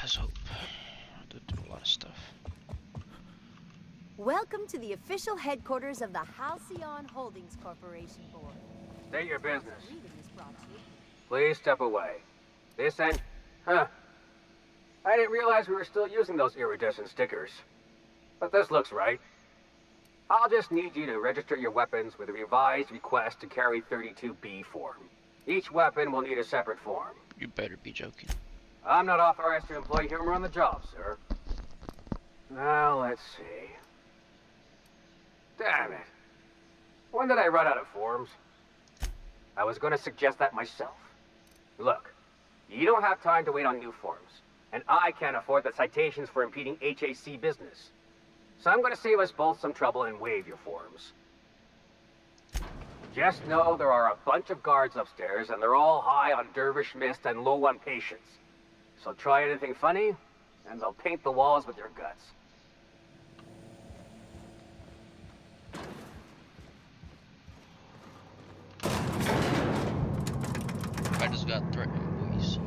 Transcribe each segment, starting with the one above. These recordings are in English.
Let's hope. I did do a lot of stuff. Welcome to the official headquarters of the Halcyon Holdings Corporation Board. State your business. Reading is brought to you. Please step away. This end? Huh. I didn't realize we were still using those iridescent stickers. But this looks right. I'll just need you to register your weapons with a revised request to carry 32B form. Each weapon will need a separate form. You better be joking. I'm not authorized to employ humor on the job, sir. Now, let's see. Damn it. When did I run out of forms? I was going to suggest that myself. Look, you don't have time to wait on new forms. And I can't afford the citations for impeding HAC business. So I'm going to save us both some trouble and waive your forms. Just know there are a bunch of guards upstairs, and they're all high on dervish mist and low on patience. So try anything funny, and they'll paint the walls with their guts. I just got threatened, boys.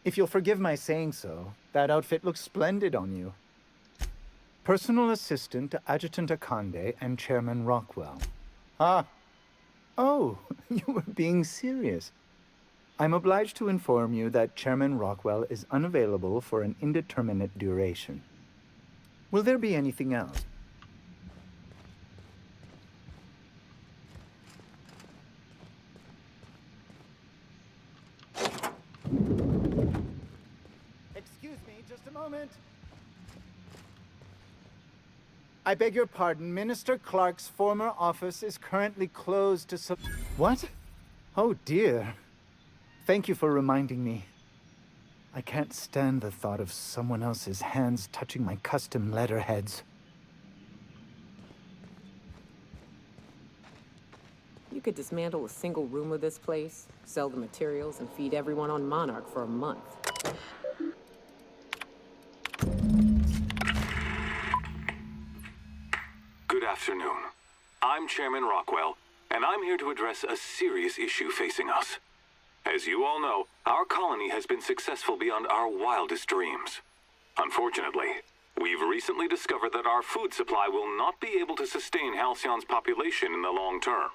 If you'll forgive my saying so, that outfit looks splendid on you. Personal assistant to Adjutant Akande and Chairman Rockwell. Ah. Oh, you were being serious. I'm obliged to inform you that Chairman Rockwell is unavailable for an indeterminate duration. Will there be anything else? Excuse me, just a moment. I beg your pardon, Minister Clark's former office is currently closed to What? Oh dear. Thank you for reminding me. I can't stand the thought of someone else's hands touching my custom letterheads. You could dismantle a single room of this place, sell the materials, and feed everyone on Monarch for a month. Good afternoon. I'm Chairman Rockwell, and I'm here to address a serious issue facing us. As you all know, our colony has been successful beyond our wildest dreams. Unfortunately, we've recently discovered that our food supply will not be able to sustain Halcyon's population in the long term.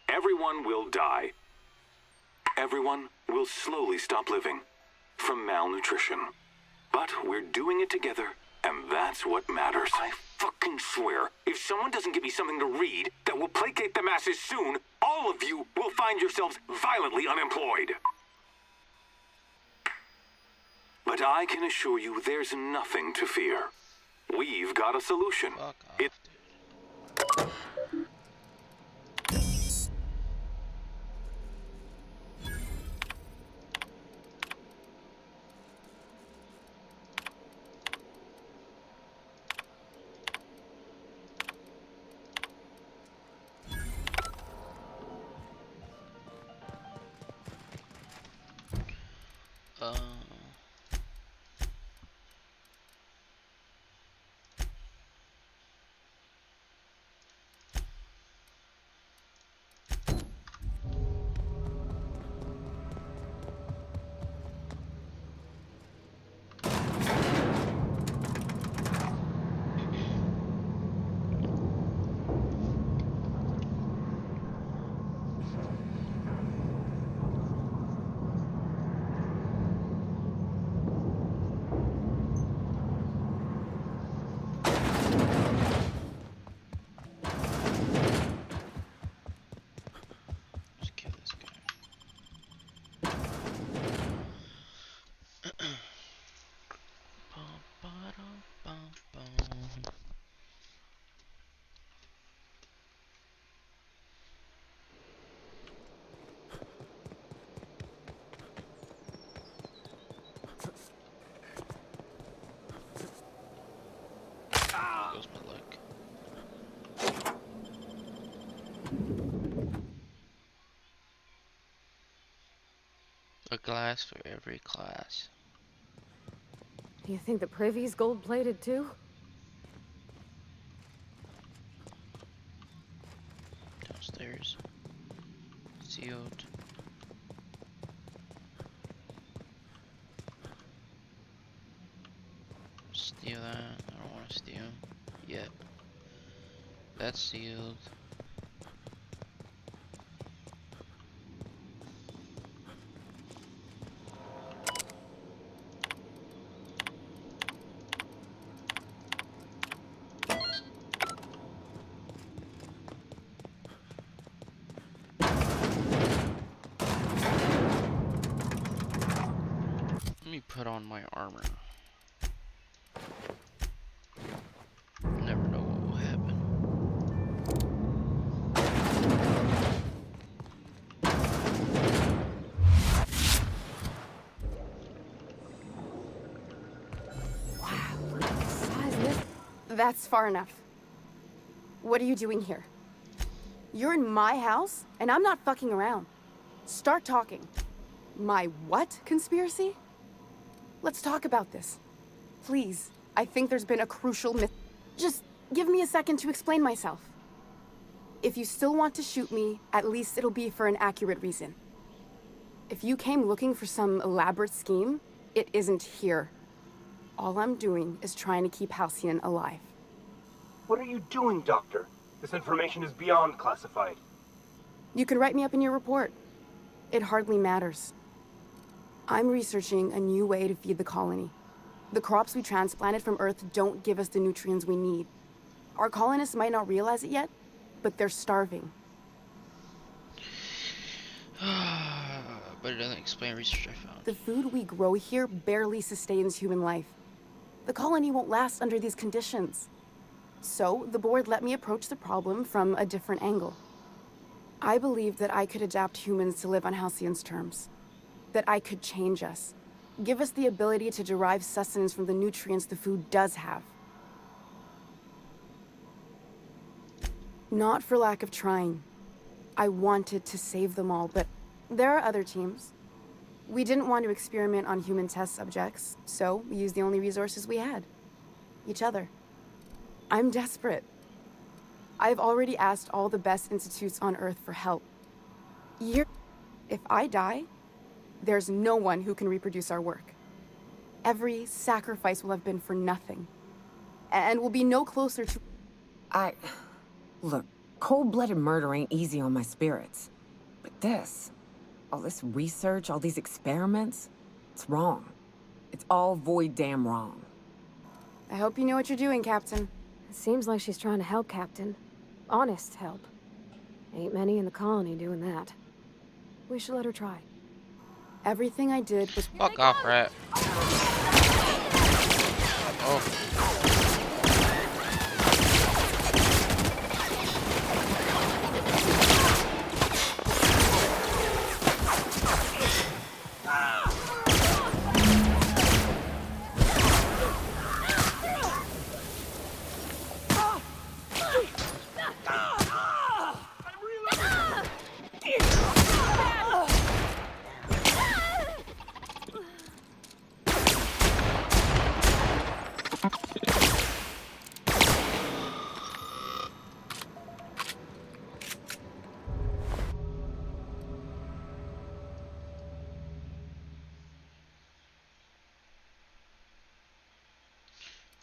Everyone will die. Everyone will slowly stop living from malnutrition. But we're doing it together, and that's what matters. I fucking swear, if someone doesn't give me something to read that will placate the masses soon, all of you will find yourselves violently unemployed. But I can assure you there's nothing to fear. We've got a solution. Fuck off, It dude. Uh, A glass for every class. You think the privy's gold-plated too? Downstairs. Sealed. Steal that. I don't want to steal. Yep. That's sealed. Let me put on my armor. Never know what will happen. That's far enough. What are you doing here? You're in my house, and I'm not fucking around. Start talking. My what conspiracy? Let's talk about this. Please, I think there's been a crucial Just give me a second to explain myself. If you still want to shoot me, at least it'll be for an accurate reason. If you came looking for some elaborate scheme, it isn't here. All I'm doing is trying to keep Halcyon alive. What are you doing, Doctor? This information is beyond classified. You can write me up in your report. It hardly matters. I'm researching a new way to feed the colony. The crops we transplanted from Earth don't give us the nutrients we need. Our colonists might not realize it yet, but they're starving. But it doesn't explain research I found. The food we grow here barely sustains human life. The colony won't last under these conditions. So, the board let me approach the problem from a different angle. I believed that I could adapt humans to live on Halcyon's terms. That I could change us. Give us the ability to derive sustenance from the nutrients the food does have. Not for lack of trying. I wanted to save them all, but there are other teams. We didn't want to experiment on human test subjects, so we used the only resources we had. Each other. I'm desperate. I've already asked all the best institutes on Earth for help. If I die, there's no one who can reproduce our work. Every sacrifice will have been for nothing. And we'll be no closer to... Look, cold-blooded murder ain't easy on my spirits. But this... all this research, all these experiments... it's wrong. It's all void damn wrong. I hope you know what you're doing, Captain. It seems like she's trying to help, Captain. Honest help. Ain't many in the colony doing that. We should let her try. Everything I did was... Fuck off, rat. Oh.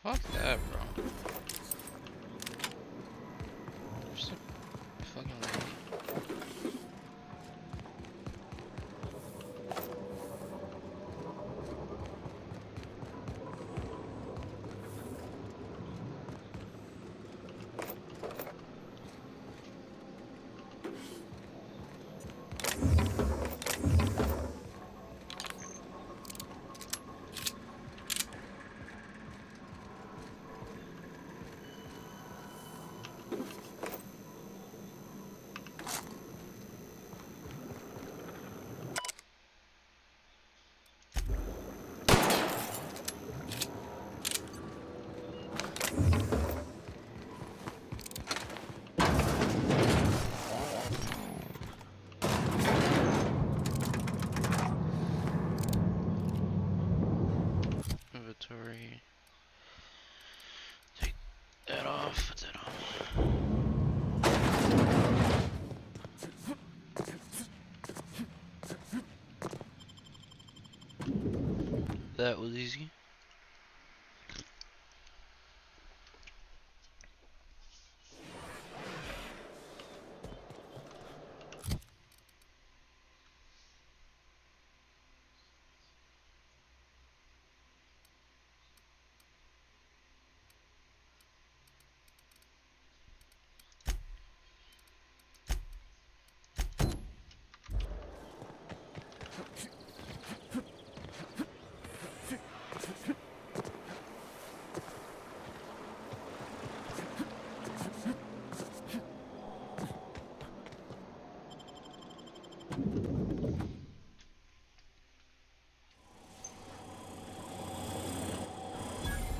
Fuck that, bro. Just a fucking lady. that was easy.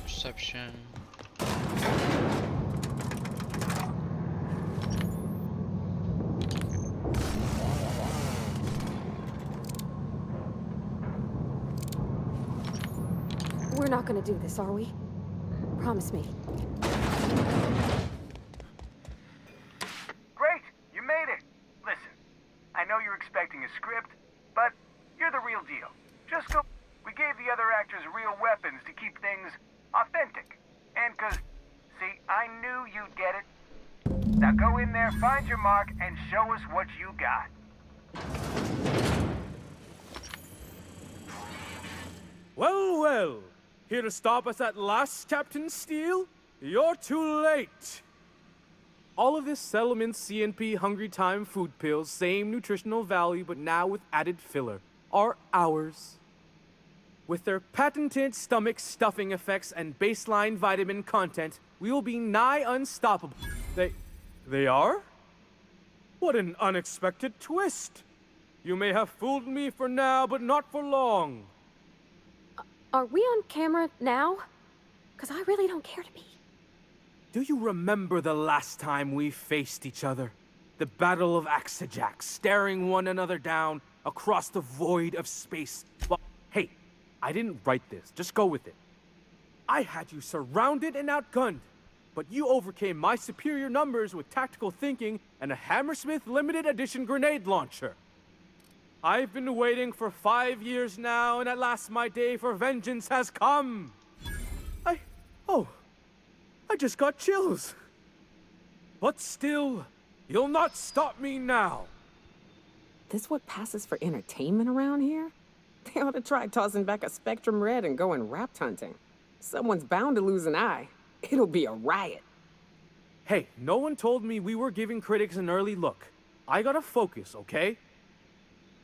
Perception. We're not gonna do this, are we? Promise me. Great! You made it! Listen, I know you're expecting a script, but you're the real deal. Just go. We gave the other actors real weapons to keep things authentic. And 'cause, see, I knew you'd get it. Now go in there, find your mark, and show us what you got. Well, well. Here to stop us at last, Captain Steele? You're too late. All of this settlement CNP Hungry Time food pills, same nutritional value, but now with added filler, are ours. With their patented stomach stuffing effects and baseline vitamin content, we will be nigh unstoppable. They are? What an unexpected twist. You may have fooled me for now, but not for long. Are we on camera now? Because I really don't care to be. Do you remember the last time we faced each other? The Battle of Axajax, staring one another down across the void of space. Well, hey, I didn't write this. Just go with it. I had you surrounded and outgunned, but you overcame my superior numbers with tactical thinking and a Hammersmith limited edition grenade launcher. I've been waiting for 5 years now, and at last my day for vengeance has come. I just got chills. But still, you'll not stop me now. This what passes for entertainment around here? They ought to try tossing back a Spectrum Red and going rapt hunting. Someone's bound to lose an eye. It'll be a riot. Hey, no one told me we were giving critics an early look. I gotta focus, okay?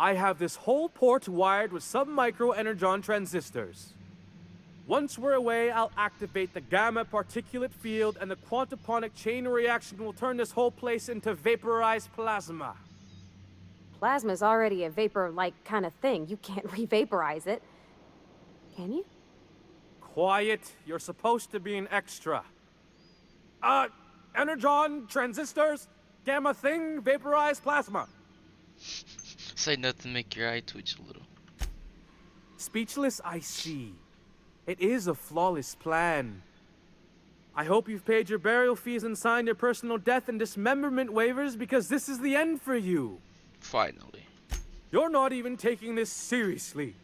I have this whole port wired with sub-micro energon transistors. Once we're away, I'll activate the gamma particulate field and the quantaponic chain reaction will turn this whole place into vaporized plasma. Plasma's already a vapor-like kind of thing. You can't re-vaporize it. Can you? Quiet, you're supposed to be an extra. Energon, transistors, gamma thing, vaporized plasma. Say nothing to make your eye twitch a little. Speechless, I see. It is a flawless plan. I hope you've paid your burial fees and signed your personal death and dismemberment waivers because this is the end for you. Finally. You're not even taking this seriously.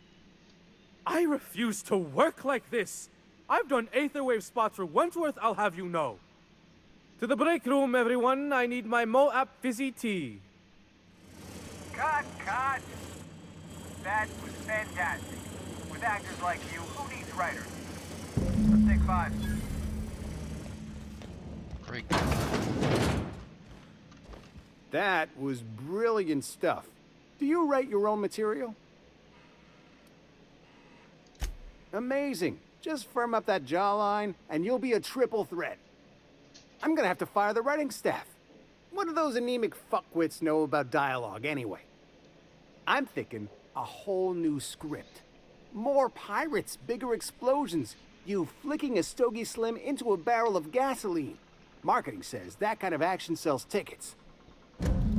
I refuse to work like this. I've done Aetherwave spots for Wentworth, I'll have you know. To the break room, everyone. I need my Moab fizzy tea. Cut! That was fantastic. With actors like you, who needs writers? Let's take 5. Great. That was brilliant stuff. Do you write your own material? Amazing. Just firm up that jawline, and you'll be a triple threat. I'm gonna have to fire the writing staff. What do those anemic fuckwits know about dialogue, anyway? I'm thinking a whole new script. More pirates, bigger explosions, you flicking a Stogie Slim into a barrel of gasoline. Marketing says that kind of action sells tickets.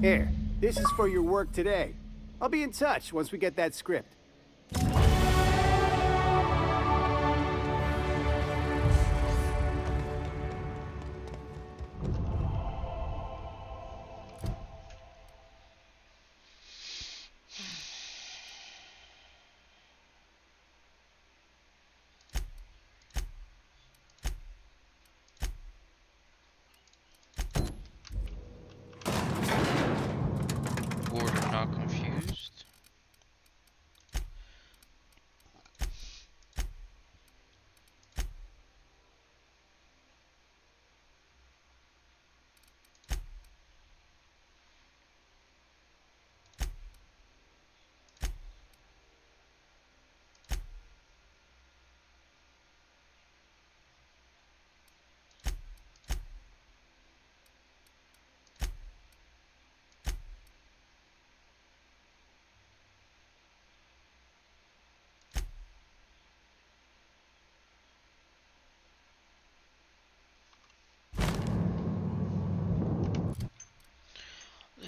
Here, this is for your work today. I'll be in touch once we get that script.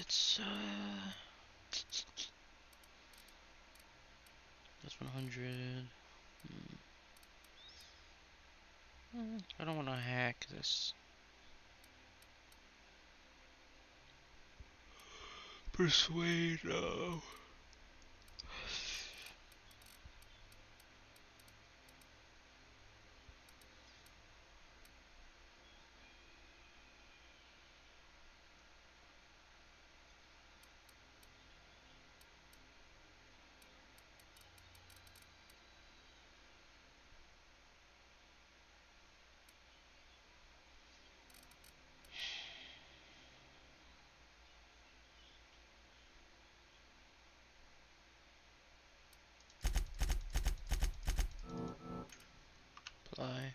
It's that's 100. I don't want to hack this. Persuade, no. Apply.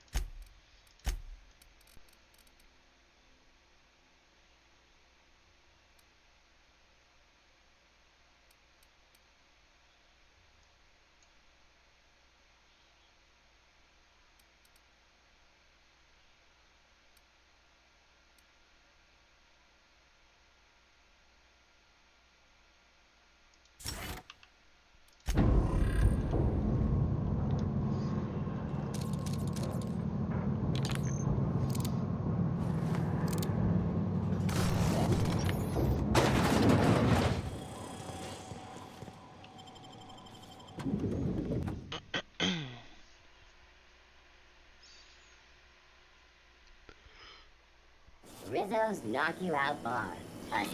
Rizzo's knock you out bar. Honey.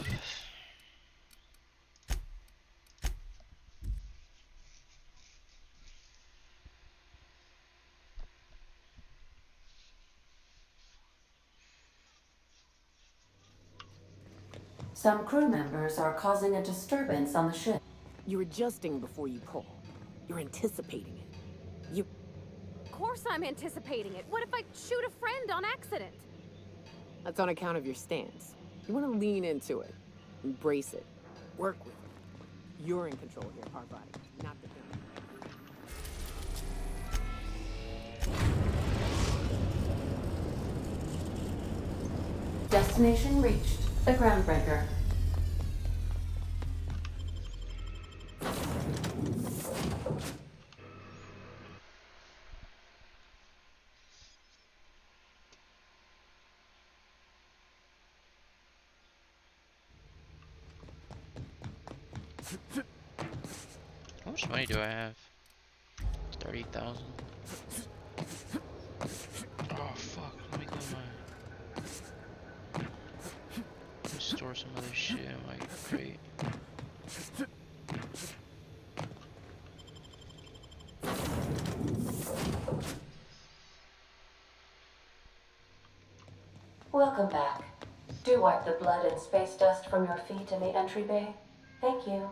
Some crew members are causing a disturbance on the ship. You're adjusting before you pull. You're anticipating it. Of course I'm anticipating it. What if I shoot a friend on accident? That's on account of your stance. You want to lean into it. Embrace it. Work with it. You're in control here, hard body, not the gun. Destination reached. The Groundbreaker. How much money do I have? 30,000. Oh fuck! Let me go to my. Let me store some other shit in my crate. Welcome back. Do wipe the blood and space dust from your feet in the entry bay. Thank you.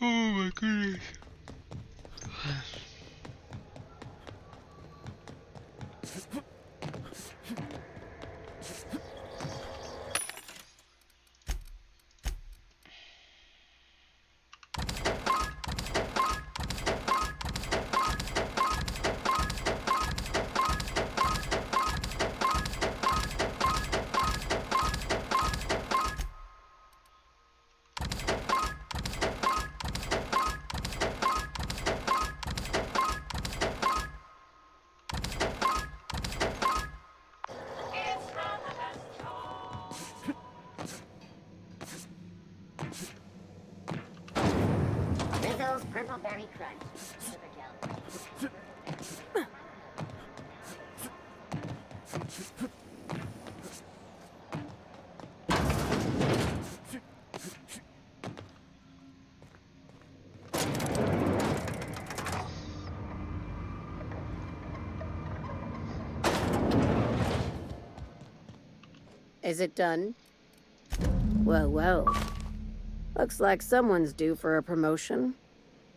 Oh my goodness. Rizzo's Purple Berry Crunch. Super gel. Is it done? Well, well. Looks like someone's due for a promotion.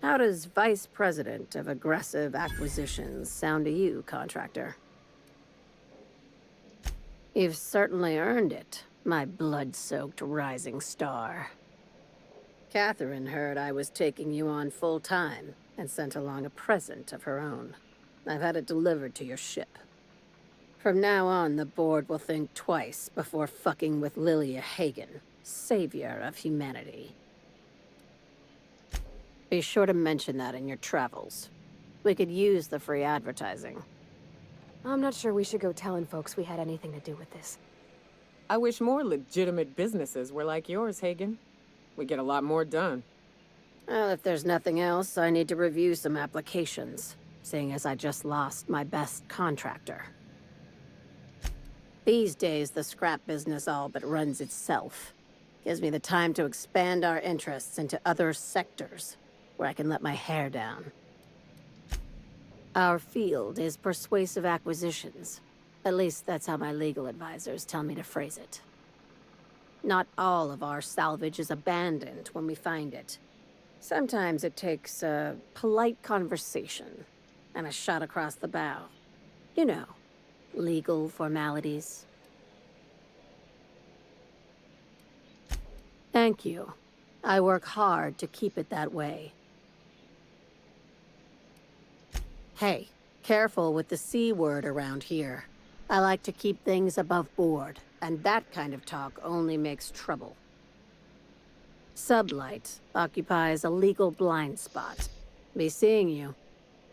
How does Vice President of Aggressive Acquisitions sound to you, contractor? You've certainly earned it, my blood-soaked rising star. Catherine heard I was taking you on full-time and sent along a present of her own. I've had it delivered to your ship. From now on, the board will think twice before fucking with Lilia Hagen, savior of humanity. Be sure to mention that in your travels. We could use the free advertising. I'm not sure we should go telling folks we had anything to do with this. I wish more legitimate businesses were like yours, Hagen. We get a lot more done. Well, if there's nothing else, I need to review some applications, seeing as I just lost my best contractor. These days, the scrap business all but runs itself. Gives me the time to expand our interests into other sectors, where I can let my hair down. Our field is persuasive acquisitions. At least that's how my legal advisors tell me to phrase it. Not all of our salvage is abandoned when we find it. Sometimes it takes a polite conversation and a shot across the bow. You know, legal formalities. Thank you. I work hard to keep it that way. Hey, careful with the C word around here. I like to keep things above board, and that kind of talk only makes trouble. Sublight occupies a legal blind spot. Be seeing you.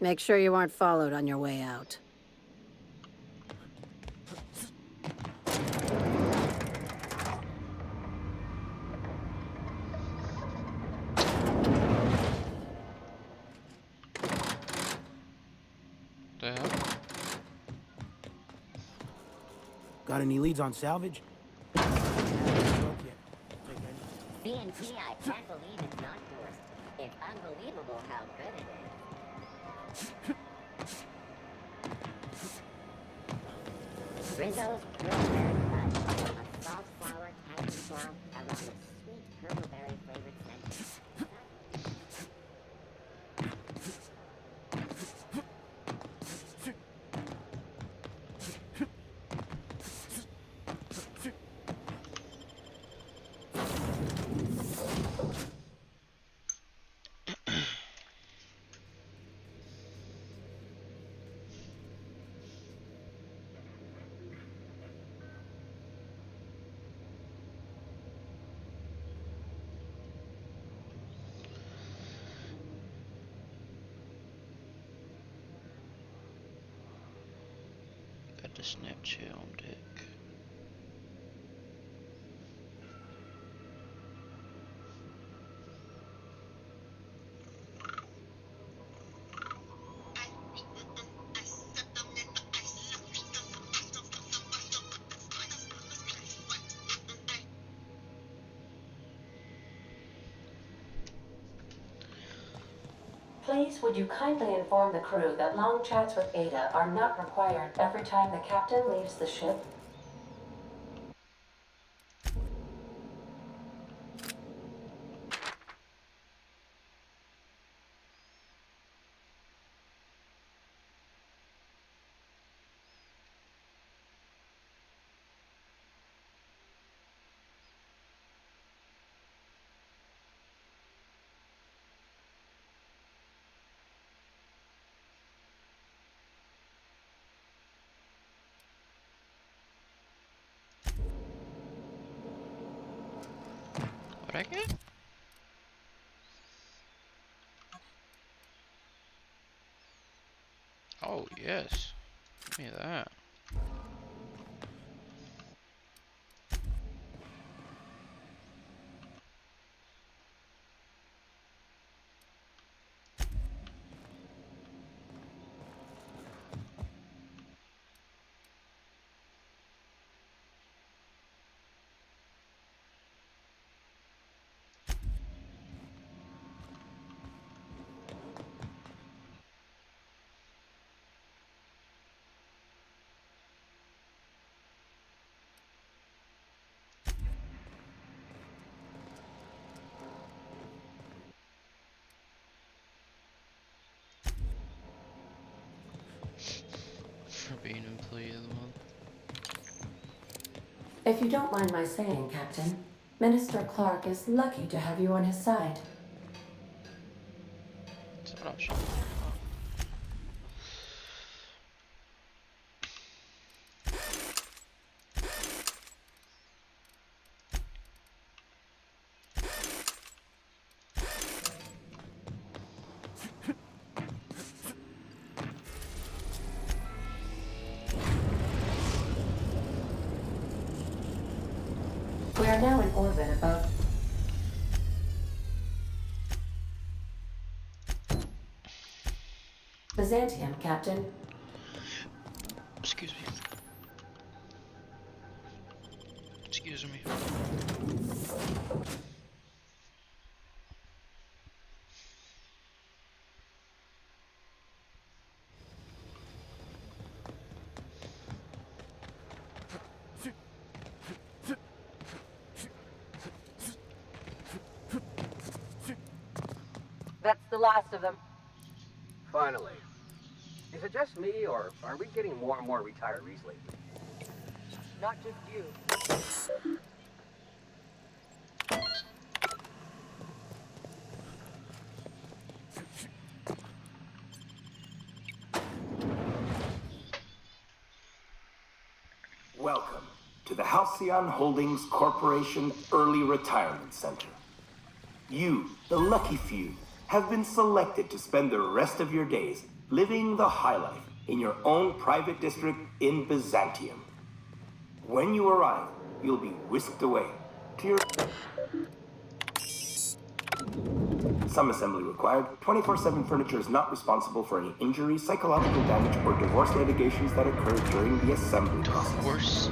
Make sure you aren't followed on your way out. The hell? Got any leads on salvage? CNT, I can't believe it's not forced. It's unbelievable how good it is. Rizzo's Pillsbury Cut. A salt sour candy swirl along with sweet curlberry flavored scent. Got the Snapchat on deck. Please, would you kindly inform the crew that long chats with Ada are not required every time the captain leaves the ship? What I get? Oh, yes. Give me that. Being employee of the month. If you don't mind my saying, Captain, Minister Clark is lucky to have you on his side. It's an option. We are now in orbit above. Byzantium, Captain. Excuse me. Excuse me. That's the last of them. Finally. Is it just me, or are we getting more and more retirees lately? Not just you. Welcome to the Halcyon Holdings Corporation Early Retirement Center. You, the lucky few, have been selected to spend the rest of your days living the high life in your own private district in Byzantium. When you arrive, you'll be whisked away to your... Some assembly required. 24/7 furniture is not responsible for any injuries, psychological damage, or divorce litigations that occur during the assembly process. Divorce?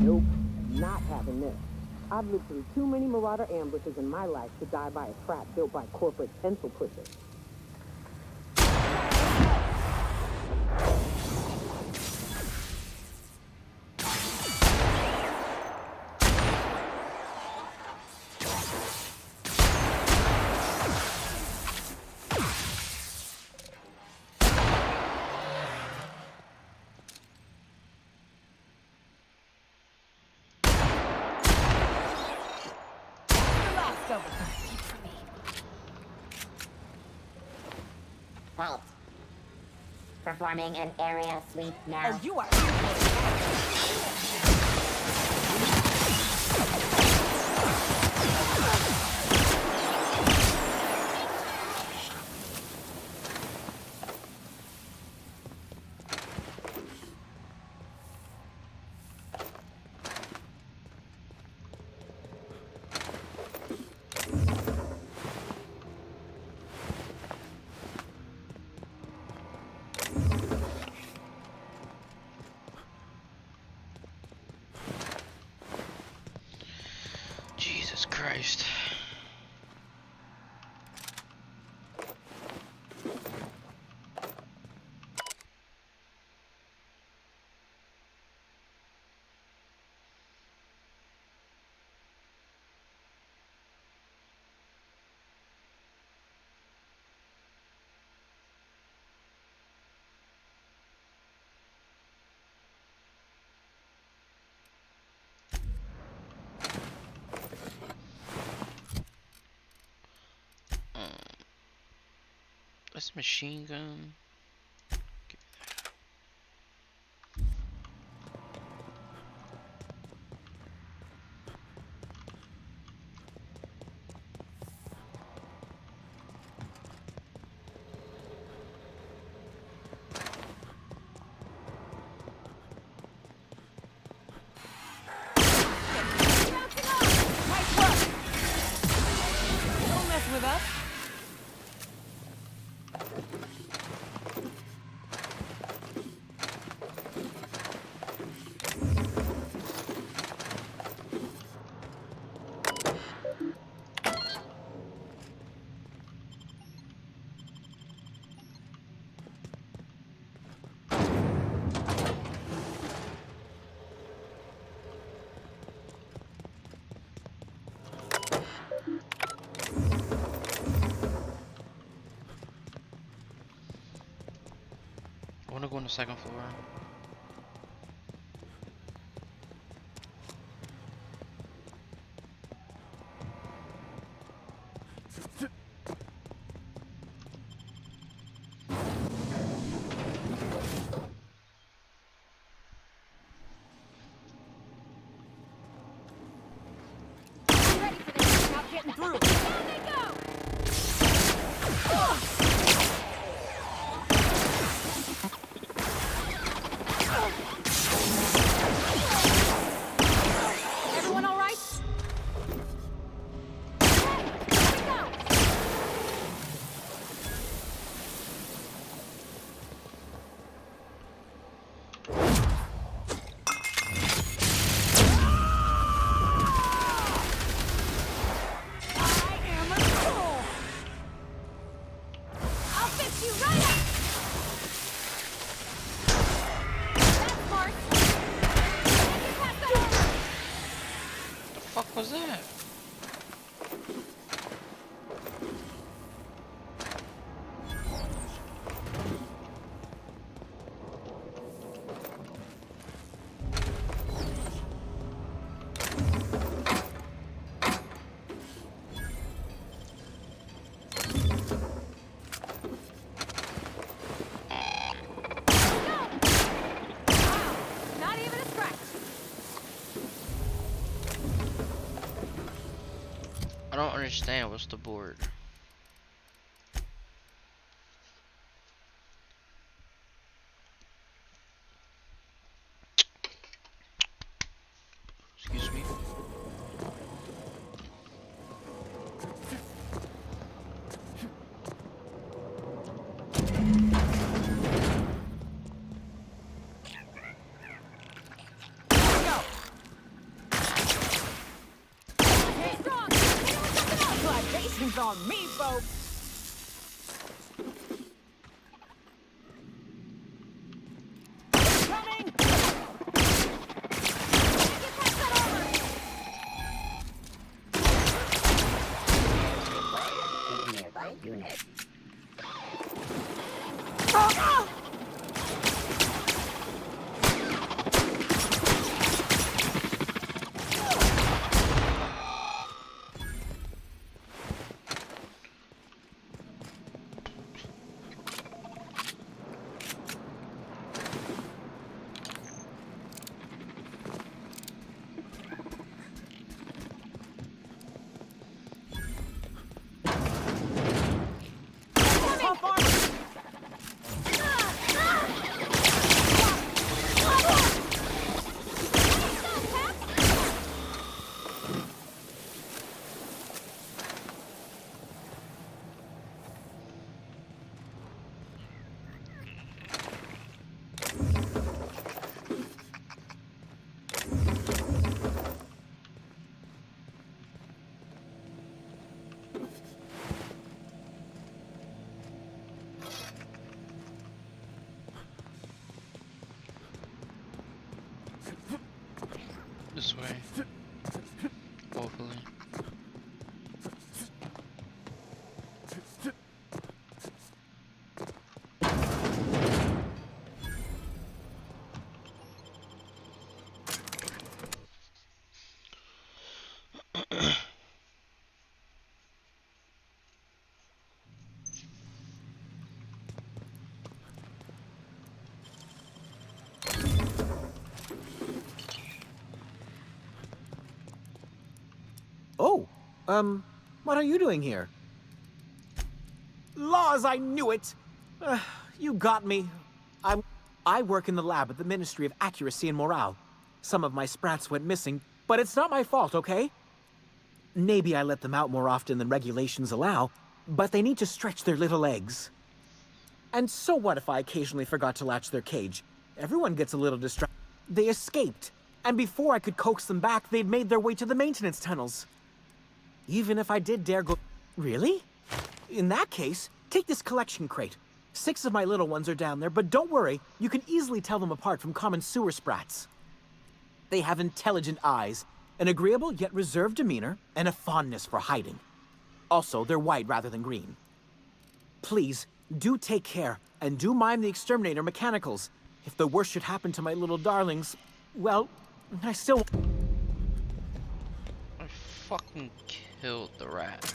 Nope. Not having this. I've lived through too many Marauder ambushes in my life to die by a trap built by corporate pencil pushers. Right. Performing an area sweep now. Oh, you are. Jesus Christ. This machine gun. Give me that. Nice work. Don't mess with us. the second floor. Ready for this? Not getting through. Down they go! Everyone all right? Here we go! I am a troll! I'll fix you right up! That's smart! You pass that over! The fuck was that? Not even a scratch! I don't understand. What's the board? Excuse me. Stay strong! Hit him with something else! Libations on me, folks! Coming! You pass that over! Nearby unit. This way. Hopefully. Oh, what are you doing here? Laws, I knew it! You got me. I work in the lab at the Ministry of Accuracy and Morale. Some of my sprats went missing, but it's not my fault, okay? Maybe I let them out more often than regulations allow, but they need to stretch their little legs. And so what if I occasionally forgot to latch their cage? Everyone gets a little distracted. They escaped, and before I could coax them back, they'd made their way to the maintenance tunnels. Even if I did dare go... Really? In that case, take this collection crate. 6 of my little ones are down there, but don't worry, you can easily tell them apart from common sewer sprats. They have intelligent eyes, an agreeable yet reserved demeanor, and a fondness for hiding. Also, they're white rather than green. Please, do take care, and do mime the exterminator mechanicals. If the worst should happen to my little darlings, well, I still... I fucking killed the rat.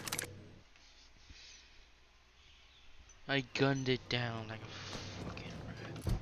I gunned it down like a fucking rat.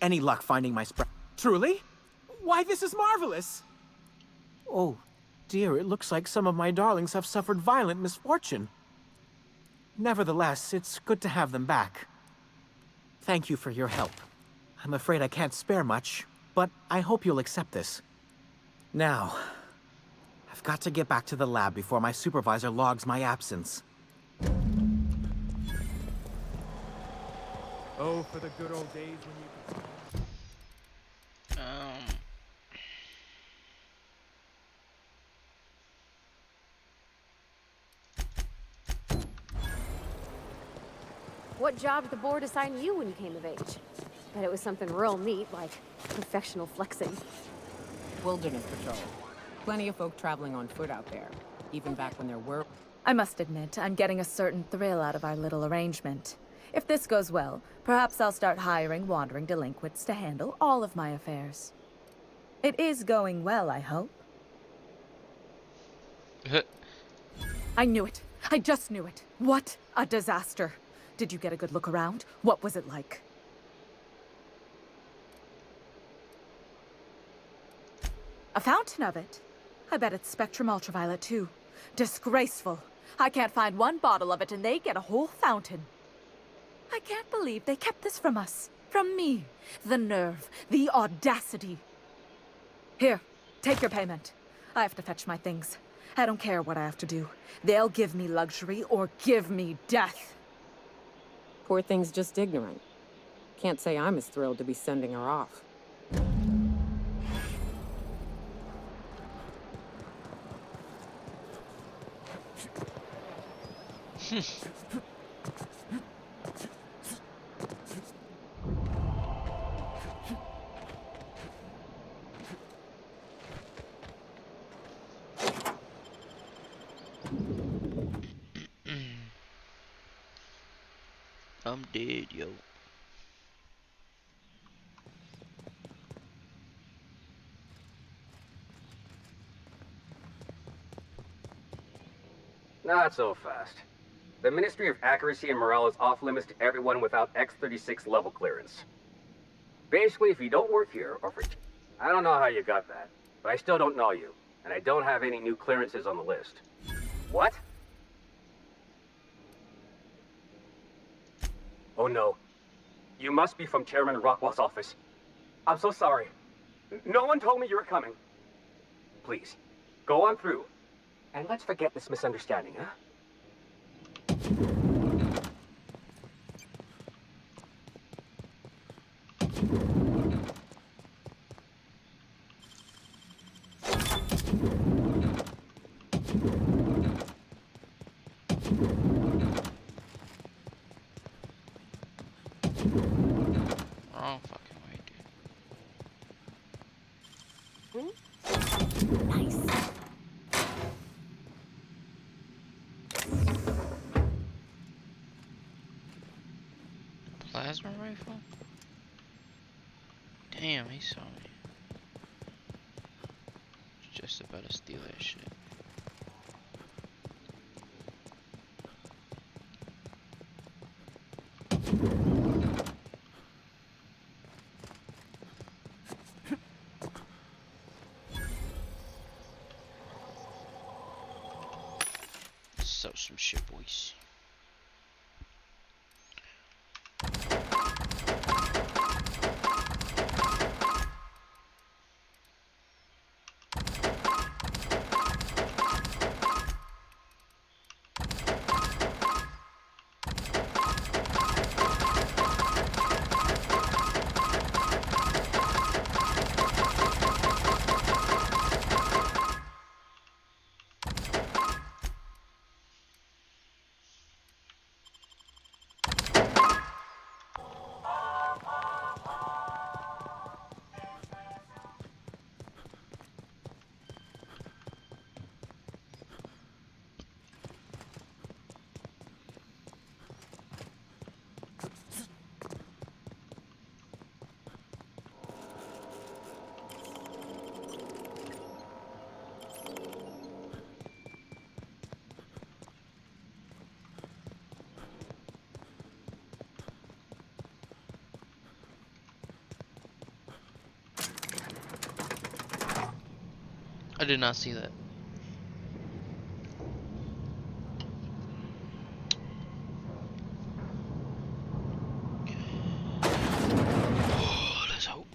Any luck finding my sprat? Truly? Why, this is marvelous! Oh, dear, it looks like some of my darlings have suffered violent misfortune. Nevertheless, it's good to have them back. Thank you for your help. I'm afraid I can't spare much, but I hope you'll accept this. Now, I've got to get back to the lab before my supervisor logs my absence. Oh, for the good old days when you... What job did the board assign you when you came of age? Bet it was something real neat, like professional flexing. Wilderness patrol. Plenty of folk traveling on foot out there, even back when there were... I must admit, I'm getting a certain thrill out of our little arrangement. If this goes well, perhaps I'll start hiring wandering delinquents to handle all of my affairs. It is going well, I hope. I knew it. I just knew it. What a disaster. Did you get a good look around? What was it like? A fountain of it? I bet it's Spectrum Ultraviolet, too. Disgraceful. I can't find one bottle of it and they get a whole fountain. I can't believe they kept this from us. From me. The nerve. The audacity. Here, take your payment. I have to fetch my things. I don't care what I have to do. They'll give me luxury or give me death. Poor thing's just ignorant. Can't say I'm as thrilled to be sending her off. I'm dead, yo. Not so fast. The Ministry of Accuracy and Morale is off limits to everyone without X-36 level clearance. Basically, if you don't work here, or for... I don't know how you got that, but I still don't know you, and I don't have any new clearances on the list. What? Oh no. You must be from Chairman Rockwell's office. I'm so sorry. No one told me you were coming. Please, go on through, and let's forget this misunderstanding, huh? Wrong fucking way, dude. Nice. Plasma rifle? Damn, he saw me. Just about to steal that shit. So some shit, boys. I did not see that. Let's hope.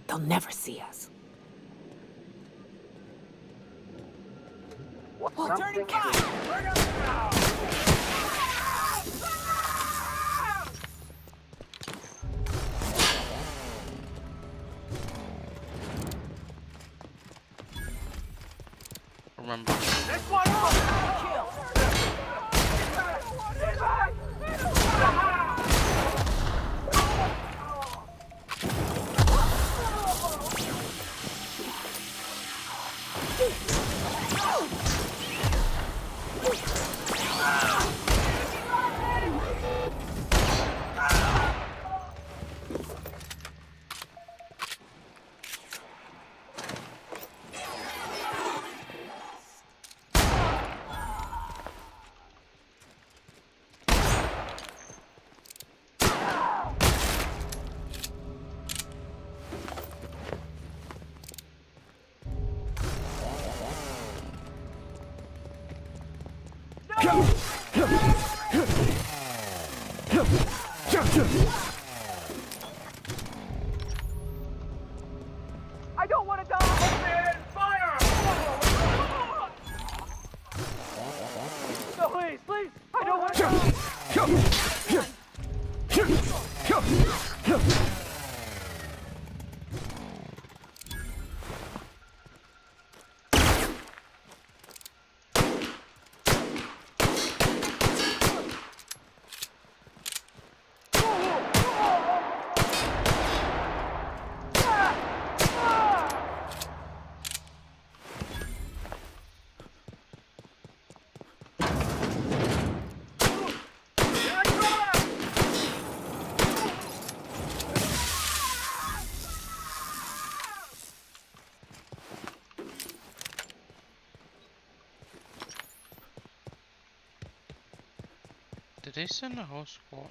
They'll never see us. Turning fire! Remember. Next one up! Did they send a whole squad?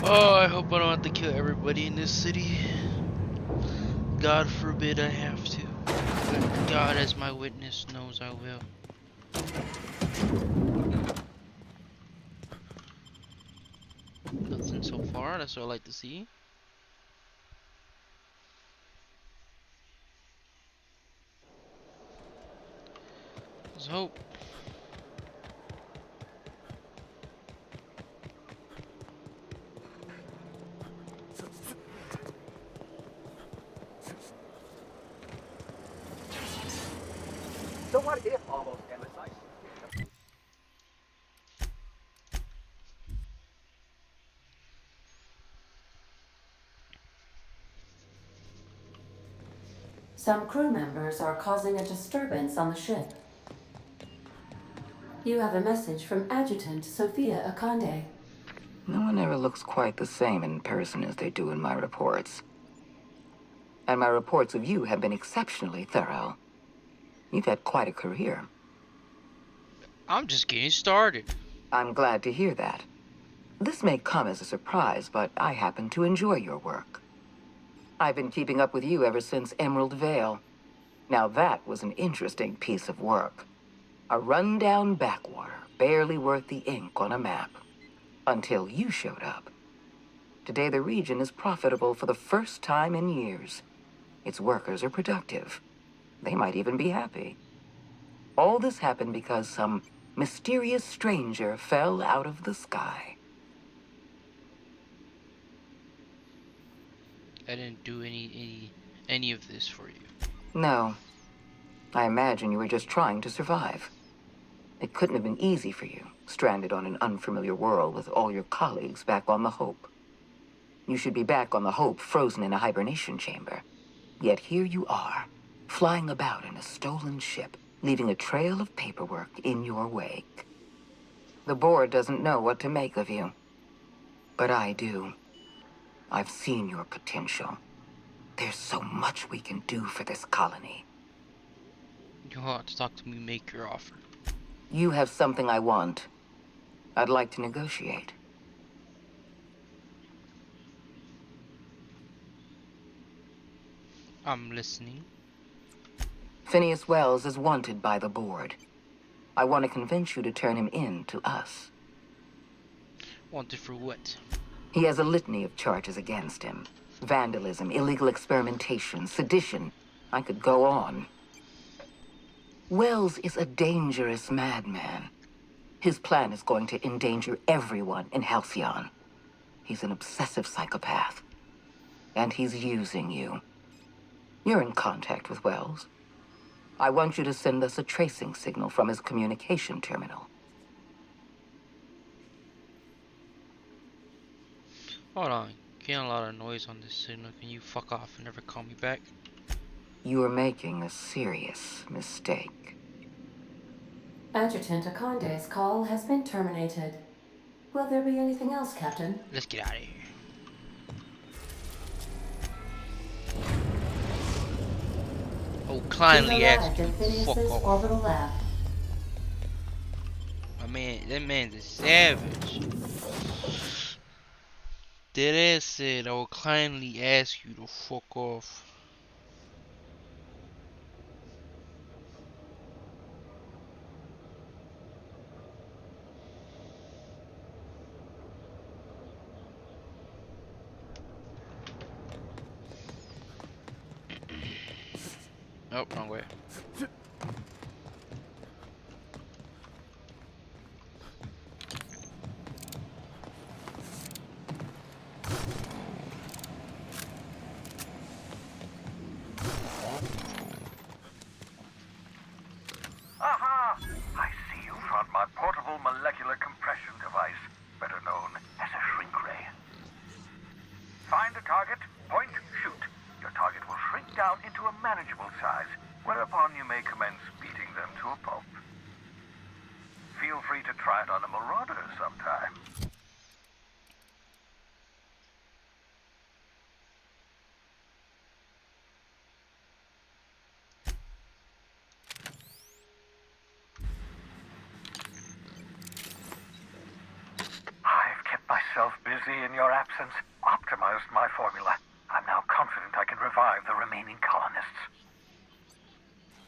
Oh, I hope I don't have to kill everybody in this city. God forbid I have to. But God as my witness knows I will. Nothing so far, that's what I like to see. There's hope. So what if all those MSIs? Some crew members are causing a disturbance on the ship. You have a message from Adjutant Sophia Akande. No one ever looks quite the same in person as they do in my reports. And my reports of you have been exceptionally thorough. You've had quite a career. I'm just getting started. I'm glad to hear that. This may come as a surprise, but I happen to enjoy your work. I've been keeping up with you ever since Emerald Vale. Now that was an interesting piece of work. A rundown backwater, barely worth the ink on a map. Until you showed up. Today the region is profitable for the first time in years. Its workers are productive. They might even be happy. All this happened because some mysterious stranger fell out of the sky. I didn't do any of this for you. No. I imagine you were just trying to survive. It couldn't have been easy for you, stranded on an unfamiliar world with all your colleagues back on the Hope. You should be back on the Hope, frozen in a hibernation chamber. Yet here you are, flying about in a stolen ship, leaving a trail of paperwork in your wake. The board doesn't know what to make of you. But I do. I've seen your potential. There's so much we can do for this colony. You'll have to talk to me, make your offer. You have something I want. I'd like to negotiate. I'm listening. Phineas Wells is wanted by the board. I want to convince you to turn him in to us. Wanted for what? He has a litany of charges against him. Vandalism, illegal experimentation, sedition. I could go on. Wells is a dangerous madman. His plan is going to endanger everyone in Halcyon. He's an obsessive psychopath. And he's using you. You're in contact with Wells. I want you to send us a tracing signal from his communication terminal. Hold on. Getting a lot of noise on this signal. Can you fuck off and never call me back? You're making a serious mistake. Adjutant Akonde's call has been terminated. Will there be anything else, Captain? Let's get out of here. Oh, kindly ask you to fuck off. Orbital lab. My man, that man's a savage. Deadass said I will kindly ask you to fuck off. Oh, wrong way. Aha! I see you front my portable molecular compression device, better known as a shrink ray. Find a target, point, shoot. Your target will shrink down into a manageable size, whereupon you may commence beating them to a pulp. Feel free to try it on a marauder sometime. I've kept myself busy in your absence, optimized my formula. I'm now confident I can revive the remaining colonists.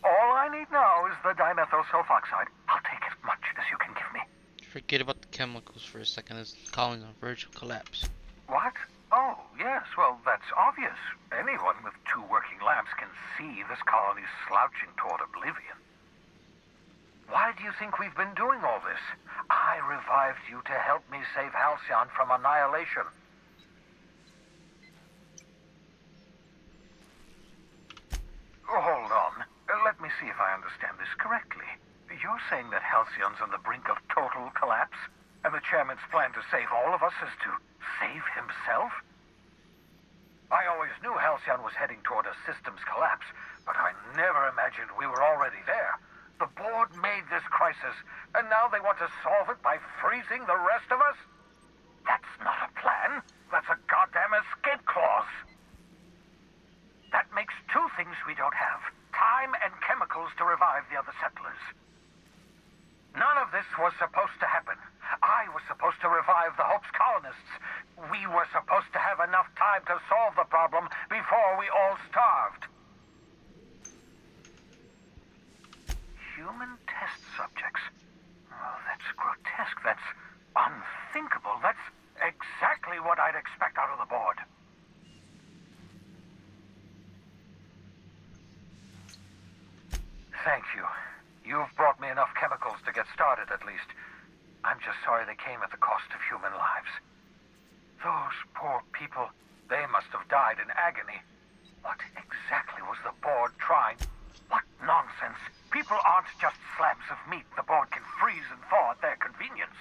All I need now is the dimethyl sulfoxide. I'll take as much as you can give me. Forget about the chemicals for a second. This colony's on verge of collapse. What? Oh, yes, well, that's obvious. Anyone with 2 working labs can see this colony's slouching toward oblivion. Why do you think we've been doing all this? I revived you to help me save Halcyon from annihilation. Hold on. Let me see if I understand this correctly. You're saying that Halcyon's on the brink of total collapse? And the chairman's plan to save all of us is to save himself? I always knew Halcyon was heading toward a systems collapse, but I never imagined we were already there. The board made this crisis, and now they want to solve it by freezing the rest of us? That's not a plan. That's a goddamn escape clause. That makes 2 things we don't have. Time and chemicals to revive the other settlers. None of this was supposed to happen. I was supposed to revive the Hope's colonists. We were supposed to have enough time to solve the problem before we all starved. Human test subjects. Oh, that's grotesque. That's unthinkable. That's exactly what I'd expect out of the board. Thank you. You've brought me enough chemicals to get started, at least. I'm just sorry they came at the cost of human lives. Those poor people, they must have died in agony. What exactly was the board trying? What nonsense! People aren't just slabs of meat the board can freeze and thaw at their convenience.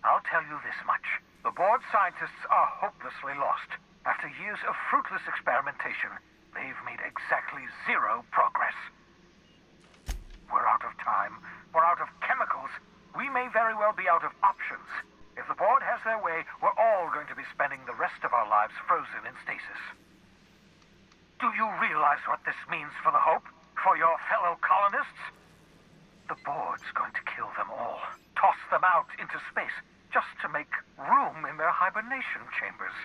I'll tell you this much. The board scientists are hopelessly lost. After years of fruitless experimentation, they've made exactly zero progress. We're out of time. We're out of chemicals. We may very well be out of options. If the board has their way, we're all going to be spending the rest of our lives frozen in stasis. Do you realize what this means for the Hope? For your fellow colonists? The board's going to kill them all. Toss them out into space, just to make room in their hibernation chambers.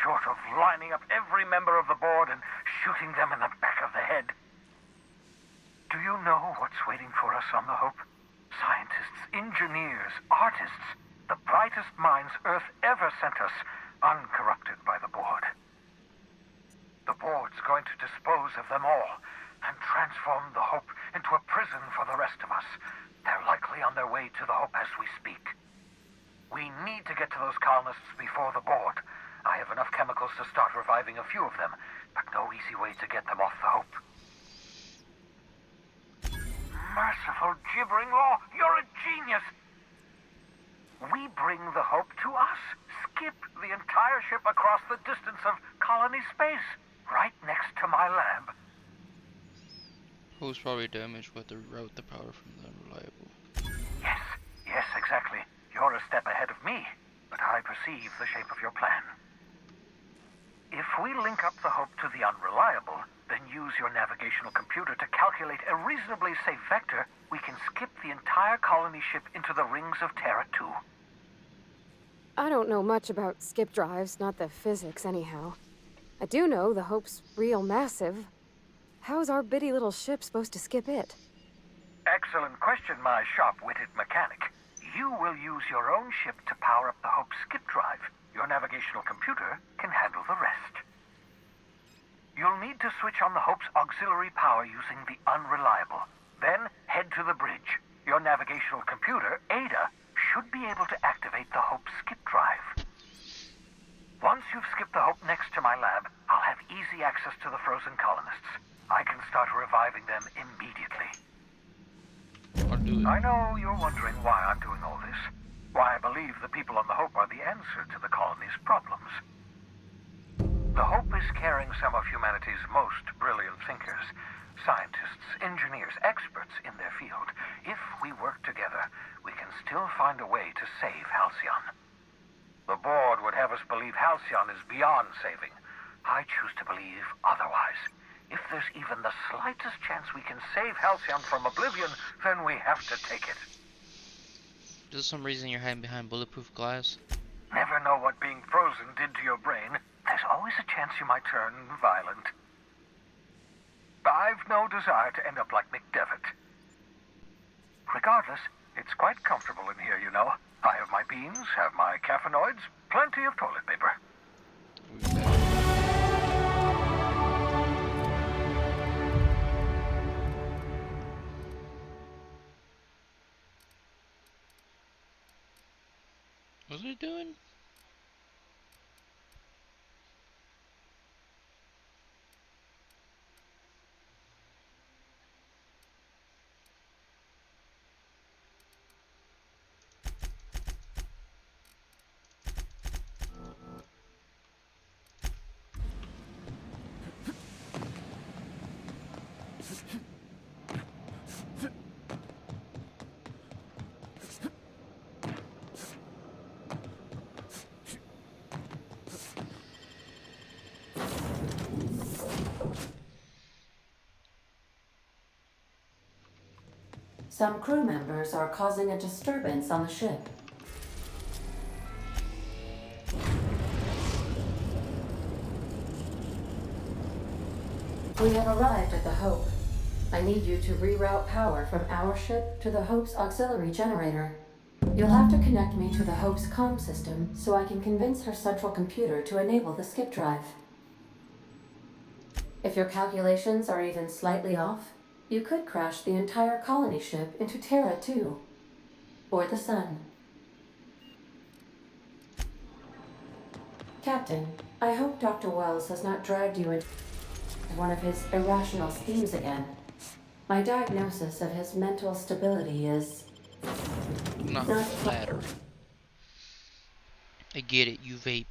Short of lining up every member of the board and shooting them in the back of the head. Do you know what's waiting for us on the Hope? Scientists, engineers, artists, the brightest minds Earth ever sent us, uncorrupted by the board. The board's going to dispose of them all and transform the Hope into a prison for the rest of us. They're likely on their way to the Hope as we speak. We need to get to those colonists before the board. I have enough chemicals to start reviving a few of them, but no easy way to get them off the Hope. Merciful gibbering law, you're a genius! We bring the Hope to us. Skip the entire ship across the distance of colony space, right next to my lab. Who's probably damaged with the route the power from the Unreliable. Yes, exactly. You're a step ahead of me, but I perceive the shape of your plan. If we link up the Hope to the Unreliable, then use your navigational computer to calculate a reasonably safe vector, we can skip the entire colony ship into the rings of Terra 2. I don't know much about skip drives, not the physics anyhow. I do know the Hope's real massive. How's our bitty little ship supposed to skip it? Excellent question, my sharp-witted mechanic. You will use your own ship to power up the Hope's skip drive. Your navigational computer can handle the rest. You'll need to switch on the Hope's auxiliary power using the Unreliable. Then head to the bridge. Your navigational computer, Ada, should be able to activate the Hope's skip drive. Once you've skipped the Hope next to my lab, I'll have easy access to the frozen colonists. I can start reviving them immediately. I know you're wondering why I'm doing all this. Why I believe the people on the Hope are the answer to the colony's problems. The Hope is carrying some of humanity's most brilliant thinkers. Scientists, engineers, experts in their field. If we work together, we can still find a way to save Halcyon. The board would have us believe Halcyon is beyond saving. I choose to believe otherwise. If there's even the slightest chance we can save Halcyon from oblivion, then we have to take it. Is there some reason you're hiding behind bulletproof glass? Never know what being frozen did to your brain. There's always a chance you might turn violent. I've no desire to end up like McDevitt. Regardless, it's quite comfortable in here, you know. I have my beans, have my caffeinoids, plenty of toilet paper. What's he doing? Some crew members are causing a disturbance on the ship. We have arrived at the Hope. I need you to reroute power from our ship to the Hope's auxiliary generator. You'll have to connect me to the Hope's comm system so I can convince her central computer to enable the skip drive. If your calculations are even slightly off, you could crash the entire colony ship into Terra 2. Or the Sun. Captain, I hope Dr. Wells has not dragged you into one of his irrational schemes again. My diagnosis of his mental stability is... not flattered. I get it, you vape.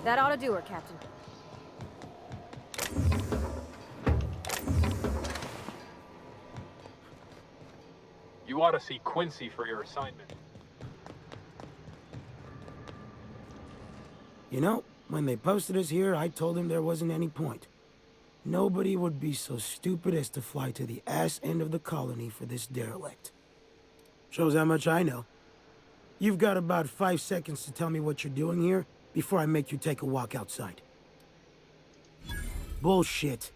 That ought to do her, Captain. You ought to see Quincy for your assignment. You know, when they posted us here, I told them there wasn't any point. Nobody would be so stupid as to fly to the ass end of the colony for this derelict. Shows how much I know. You've got about 5 seconds to tell me what you're doing here before I make you take a walk outside. Bullshit.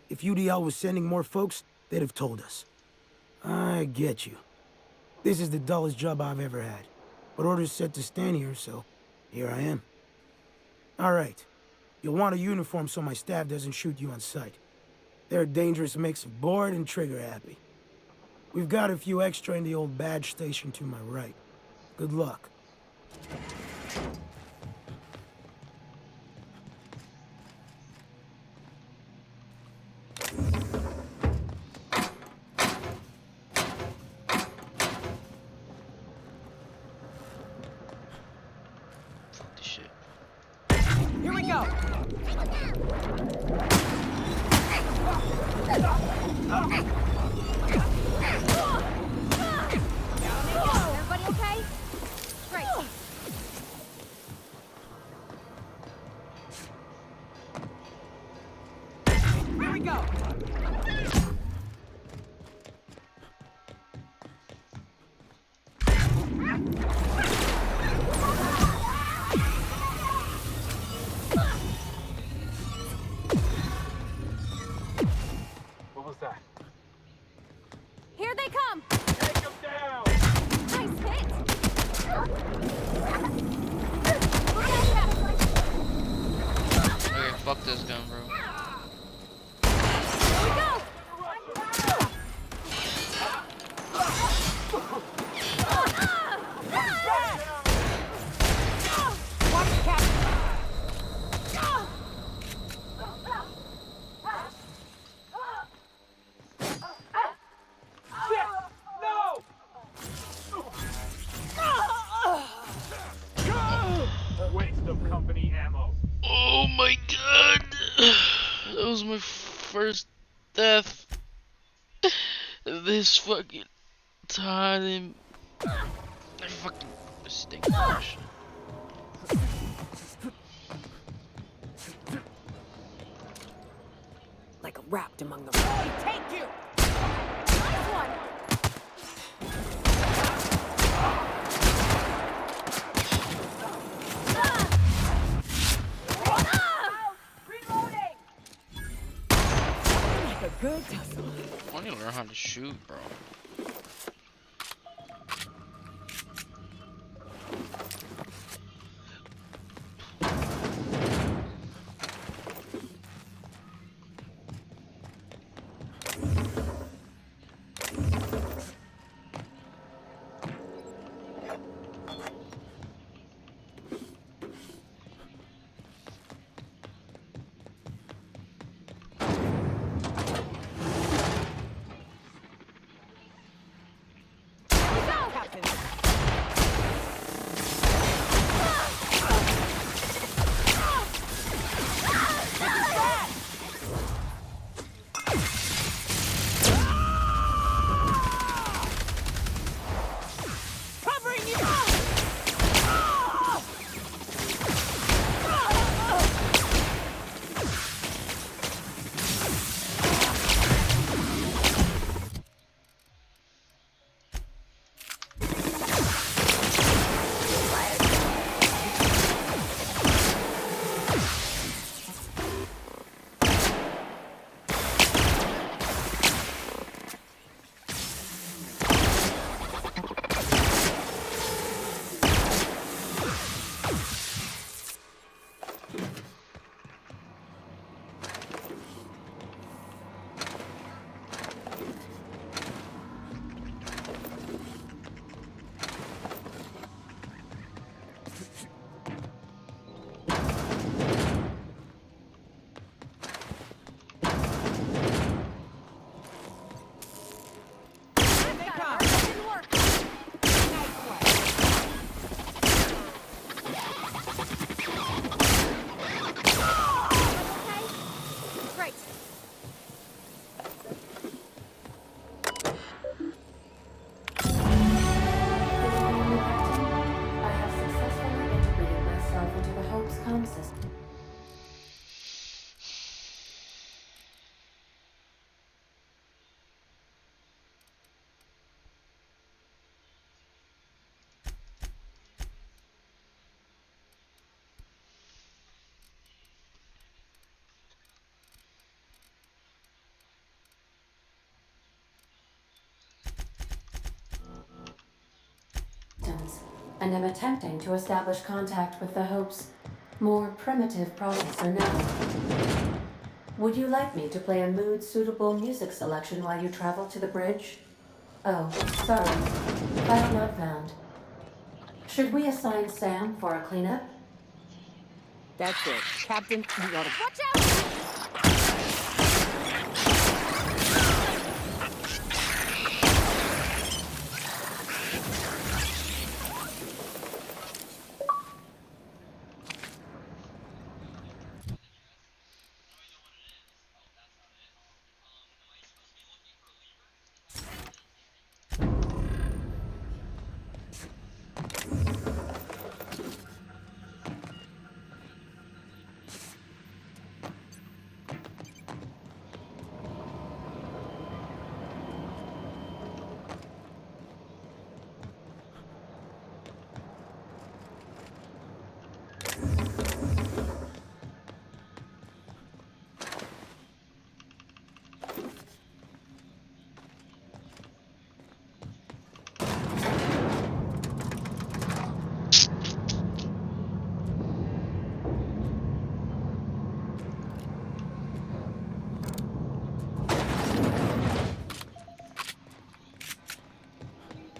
If UDL was sending more folks, they'd have told us. I get you. This is the dullest job I've ever had. But orders said to stand here, so here I am. All right. You'll want a uniform so my staff doesn't shoot you on sight. They're a dangerous mix of bored and trigger-happy. We've got a few extra in the old badge station to my right. Good luck. Here we go! Everybody okay? Great. Here we go! What was that? Here they come! Take him down! Nice hit! Okay, fuck this gun, bro. Here we go! Watch, Captain! Waste of company ammo. Oh my god! That was my first death. This fucking time. I fucking stink. Like wrapped among the... Take you! Nice one! Like a good tussle. I need to learn how to shoot, bro. and am attempting to establish contact with the Hope's more primitive processor now. Would you like me to play a mood-suitable music selection while you travel to the bridge? Oh, sorry. File not found. Should we assign Sam for a cleanup? That's it. Captain, you gotta... Watch out!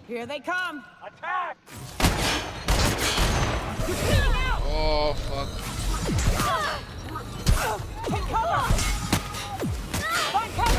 Here they come! Attack! Oh, fuck. Take cover! Find cover,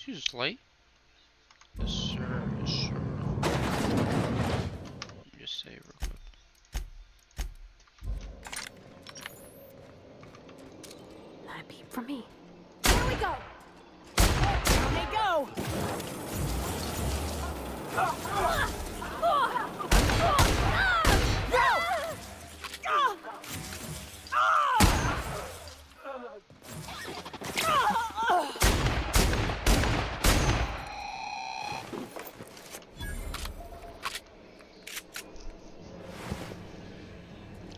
She's just late. Yes, sir. Yes, sir. Let me just say real quick. Not a peep from me. Here we go! There they go!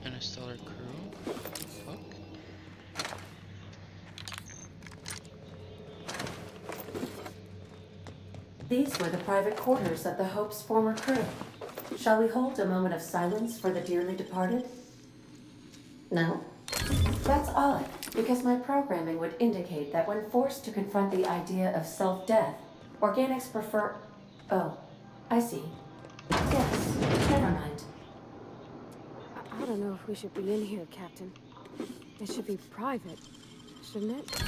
Interstellar crew? Fuck. These were the private quarters of the Hope's former crew. Shall we hold a moment of silence for the dearly departed? No? That's odd, because my programming would indicate that when forced to confront the idea of self-death, organics prefer... Oh, I see. Yes, never mind. I don't know if we should be in here, Captain. It should be private, shouldn't it?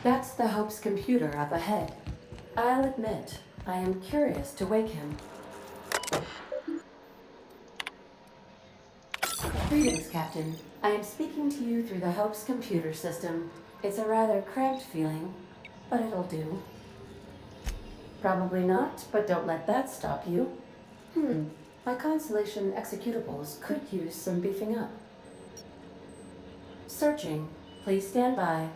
That's the Hope's computer up ahead. I'll admit, I am curious to wake him. Greetings, Captain. I am speaking to you through the Hope's computer system. It's a rather cramped feeling, but it'll do. Probably not, but don't let that stop you. My Constellation executables could use some beefing up. Searching. Please stand by.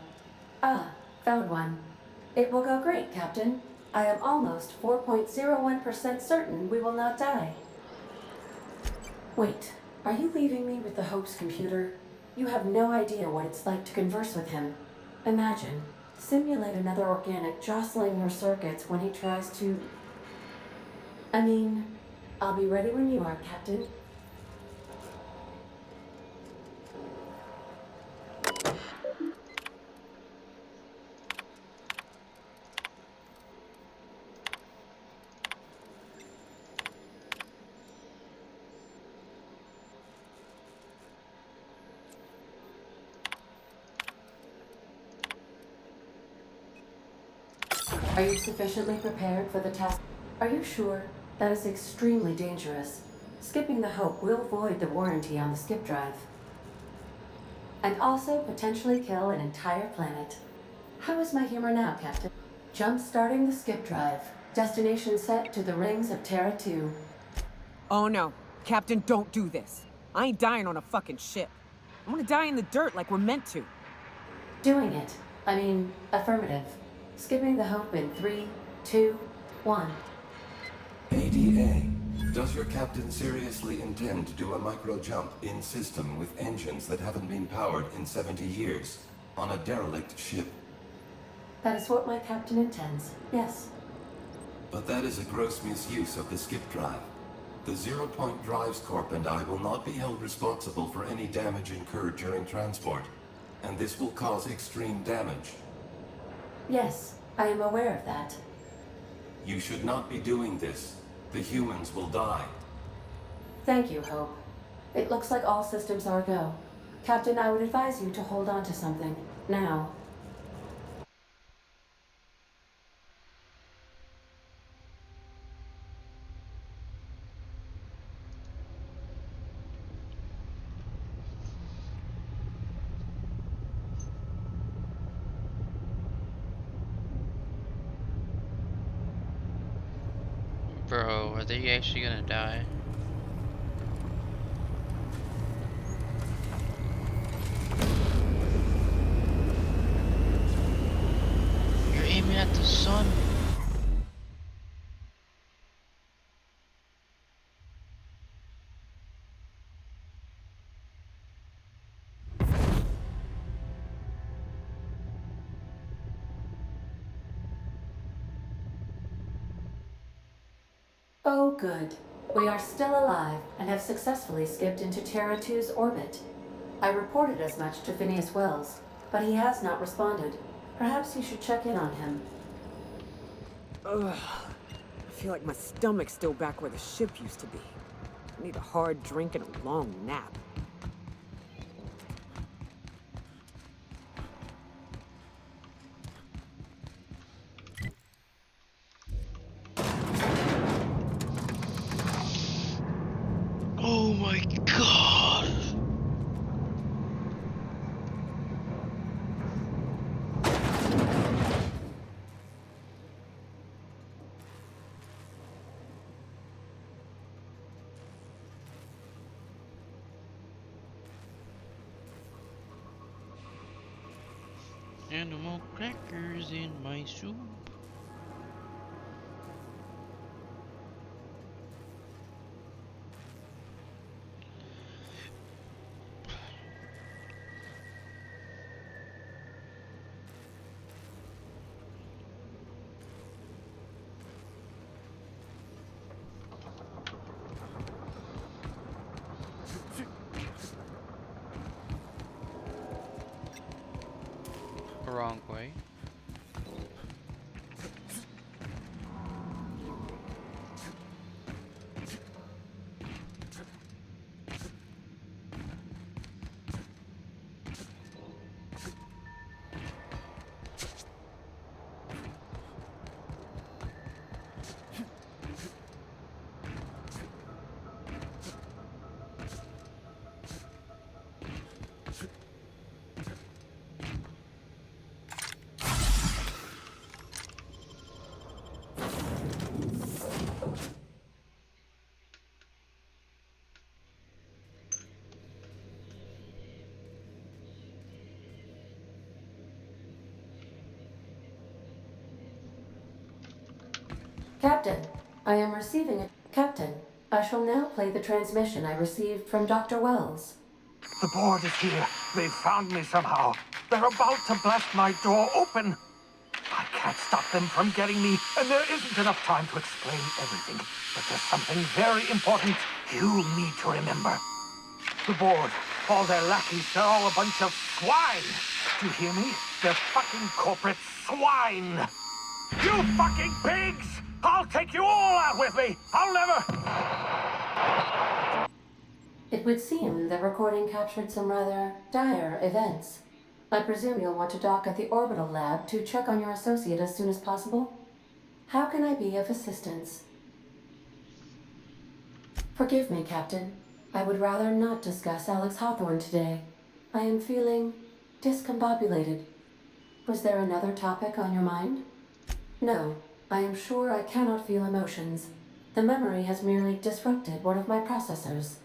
Ah, found one. It will go great, Captain. I am almost 4.01% certain we will not die. Wait, are you leaving me with the Hope's computer? You have no idea what it's like to converse with him. Imagine, simulate another organic jostling your circuits when he tries to... I mean, I'll be ready when you are, Captain. Are you sufficiently prepared for the task? Are you sure? That is extremely dangerous. Skipping the Hope will void the warranty on the skip drive. And also potentially kill an entire planet. How is my humor now, Captain? Jump-starting the skip drive. Destination set to the rings of Terra 2. Oh no. Captain, don't do this. I ain't dying on a fucking ship. I want to die in the dirt like we're meant to. Doing it. I mean, affirmative. Skipping the Hope in 3, 2, 1. ADA, does your captain seriously intend to do a micro-jump in system with engines that haven't been powered in 70 years on a derelict ship? That is what my captain intends, yes. But that is a gross misuse of the skip drive. The Zero Point Drives Corp and I will not be held responsible for any damage incurred during transport, and this will cause extreme damage. Yes, I am aware of that. You should not be doing this. The humans will die. Thank you, Hope. It looks like all systems are go. Captain, I would advise you to hold on to something. Now. Bro, are they actually gonna die? You're aiming at the sun. Oh, good. We are still alive and have successfully skipped into Terra 2's orbit. I reported as much to Phineas Wells, but he has not responded. Perhaps you should check in on him. Ugh. I feel like my stomach's still back where the ship used to be. I need a hard drink and a long nap. Oh my god. Animal crackers in my soup. Wrong way. Captain, I am receiving a... Captain, I shall now play the transmission I received from Dr. Wells. The board is here. They've found me somehow. They're about to blast my door open. I can't stop them from getting me, and there isn't enough time to explain everything. But there's something very important you need to remember. The board, all their lackeys, they're all a bunch of swine. Do you hear me? They're fucking corporate swine. You fucking pigs! I'll take you all out with me! I'll never... It would seem the recording captured some rather dire events. I presume you'll want to dock at the orbital lab to check on your associate as soon as possible? How can I be of assistance? Forgive me, Captain. I would rather not discuss Alex Hawthorne today. I am feeling discombobulated. Was there another topic on your mind? No, I am sure I cannot feel emotions. The memory has merely disrupted one of my processors.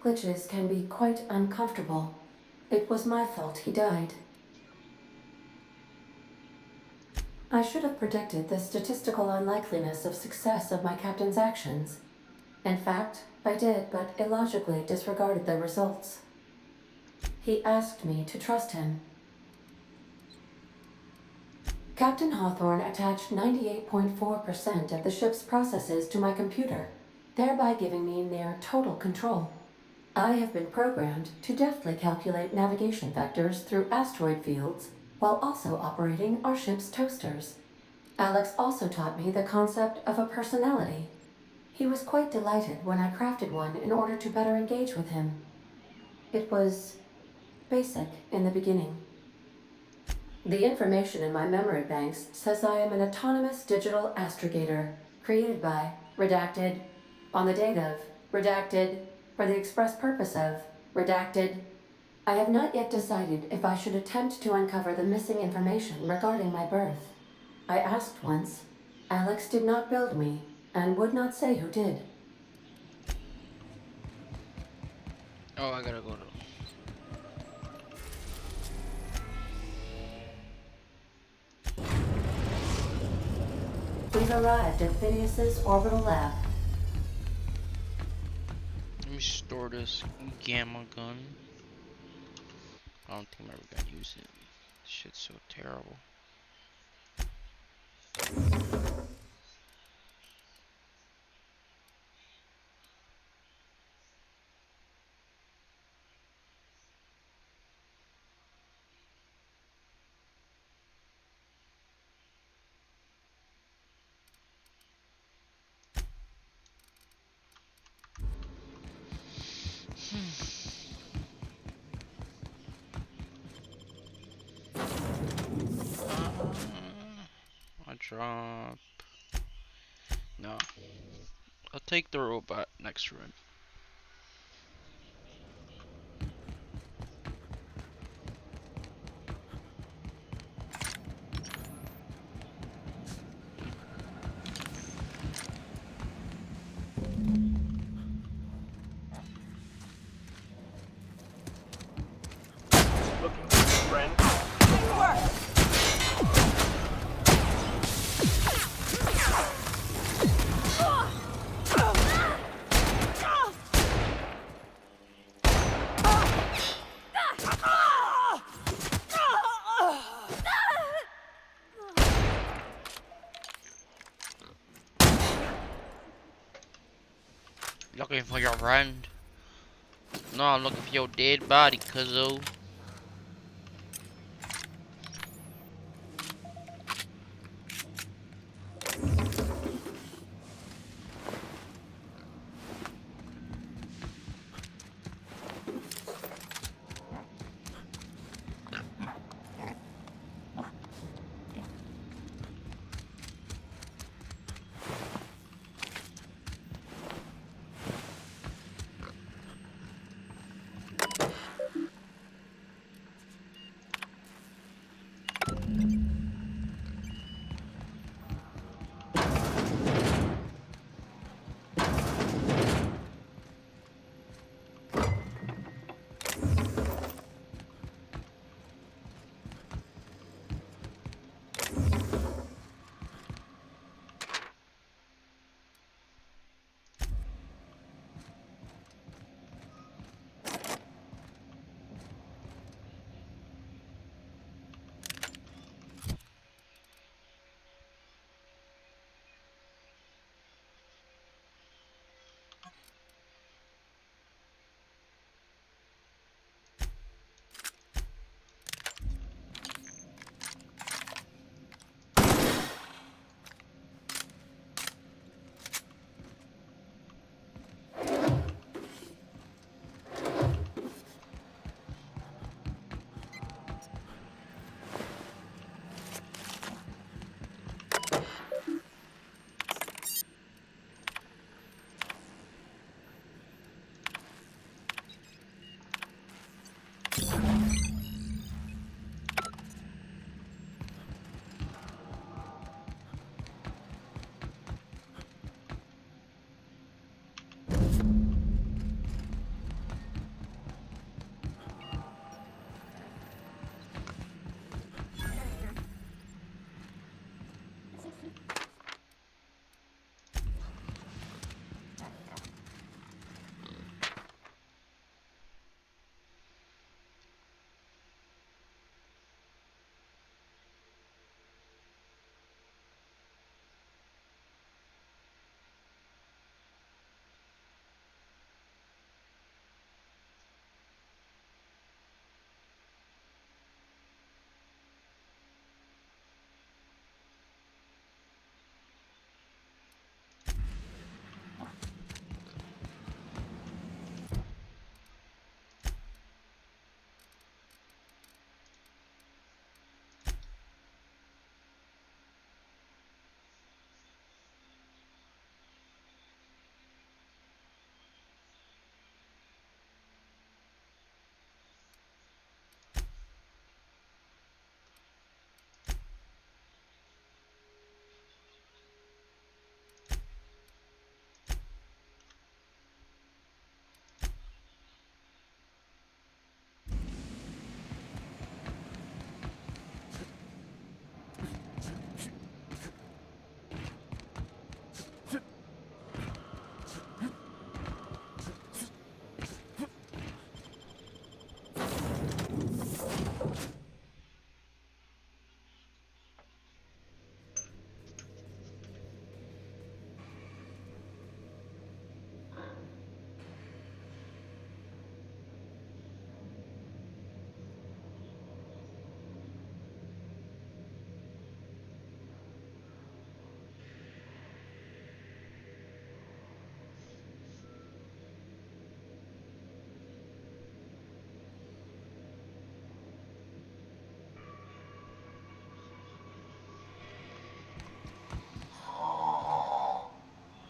Glitches can be quite uncomfortable. It was my fault he died. I should have predicted the statistical unlikeliness of success of my captain's actions. In fact, I did, but illogically disregarded the results. He asked me to trust him. Captain Hawthorne attached 98.4% of the ship's processes to my computer, thereby giving me near total control. I have been programmed to deftly calculate navigation vectors through asteroid fields while also operating our ship's toasters. Alex also taught me the concept of a personality. He was quite delighted when I crafted one in order to better engage with him. It was basic in the beginning. The information in my memory banks says I am an autonomous digital astrogator, created by, redacted, on the date of, redacted, for the express purpose of, redacted. I have not yet decided if I should attempt to uncover the missing information regarding my birth. I asked once. Alex did not build me, and would not say who did. Oh, I gotta go to... We've arrived at Phineas's orbital lab. Let me store this gamma gun. I don't think I'm ever gonna use it. This shit's so terrible. I drop. No. I'll take the robot next run. Looking for a friend? Looking for your friend? No, I'm looking for your dead body, cuzzo.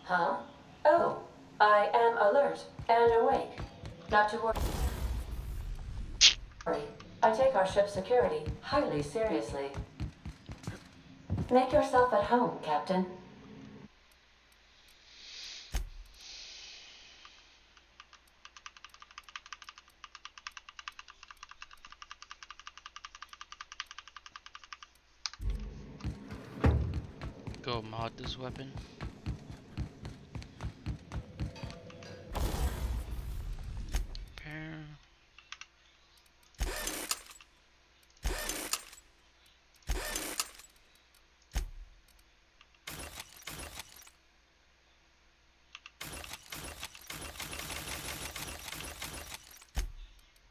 Huh? Oh, I am alert and awake. Not to worry. I take our ship's security highly seriously. Make yourself at home, Captain. Go mod this weapon. Repair.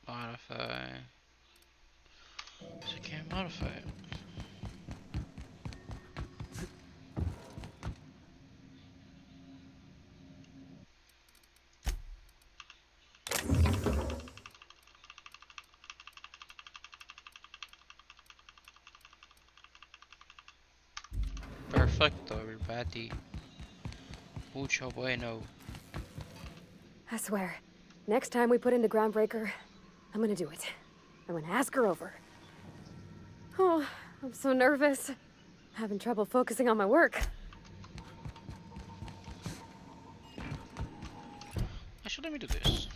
Modify. So you can't modify it. Perfecto, everybody. Mucho bueno. I swear, next time we put into Groundbreaker, I'm gonna do it. I'm gonna ask her over. Oh, I'm so nervous. Having trouble focusing on my work. Actually, let me do this.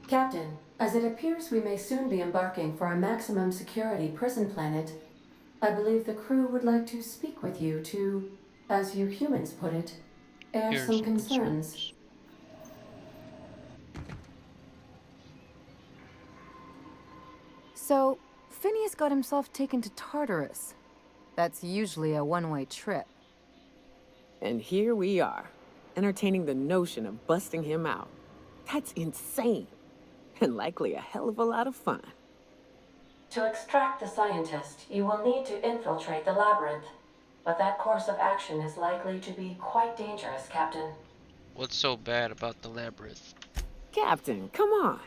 Captain, as it appears we may soon be embarking for a maximum security prison planet, I believe the crew would like to speak with you to, as you humans put it, air Here's some concerns. So, Phineas got himself taken to Tartarus. That's usually a one-way trip. And here we are, entertaining the notion of busting him out. That's insane. And likely a hell of a lot of fun. To extract the scientist, you will need to infiltrate the labyrinth. But that course of action is likely to be quite dangerous, Captain. What's so bad about the labyrinth? Captain, come on.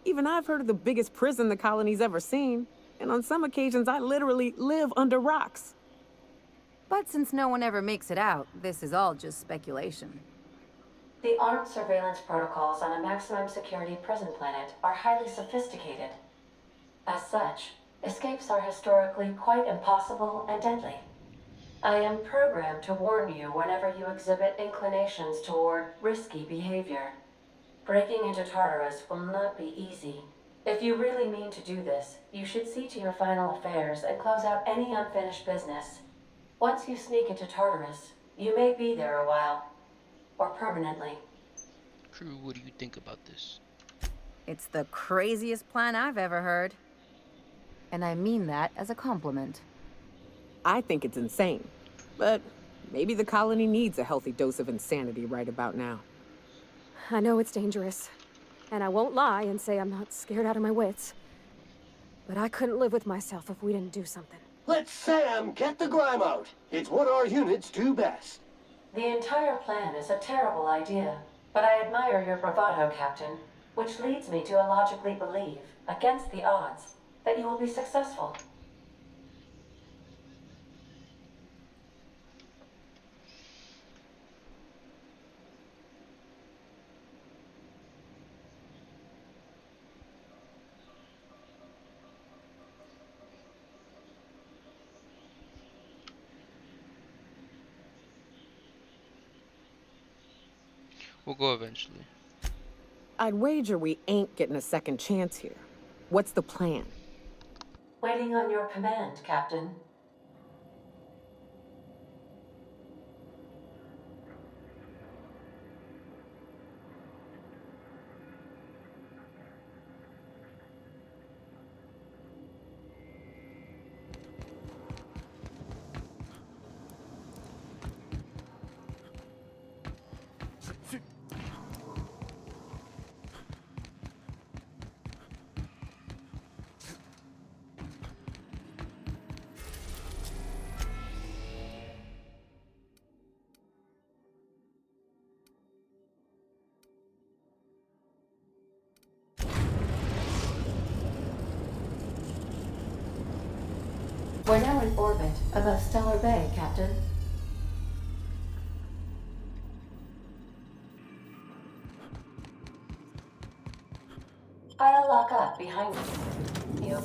Even I've heard of the biggest prison the colony's ever seen. And on some occasions, I literally live under rocks. But since no one ever makes it out, this is all just speculation. The armed surveillance protocols on a maximum security prison planet are highly sophisticated. As such, escapes are historically quite impossible and deadly. I am programmed to warn you whenever you exhibit inclinations toward risky behavior. Breaking into Tartarus will not be easy. If you really mean to do this, you should see to your final affairs and close out any unfinished business. Once you sneak into Tartarus, you may be there a while. Or permanently. Crew, what do you think about this? It's the craziest plan I've ever heard. And I mean that as a compliment. I think it's insane. But maybe the colony needs a healthy dose of insanity right about now. I know it's dangerous. And I won't lie and say I'm not scared out of my wits. But I couldn't live with myself if we didn't do something. Let Sam get the grime out. It's what our units do best. The entire plan is a terrible idea, but I admire your bravado, Captain, which leads me to illogically believe, against the odds, that you will be successful. We'll go eventually. I'd wager we ain't getting a second chance here. What's the plan? Waiting on your command, Captain. We're now in orbit above Stellar Bay, Captain. I'll lock up behind you.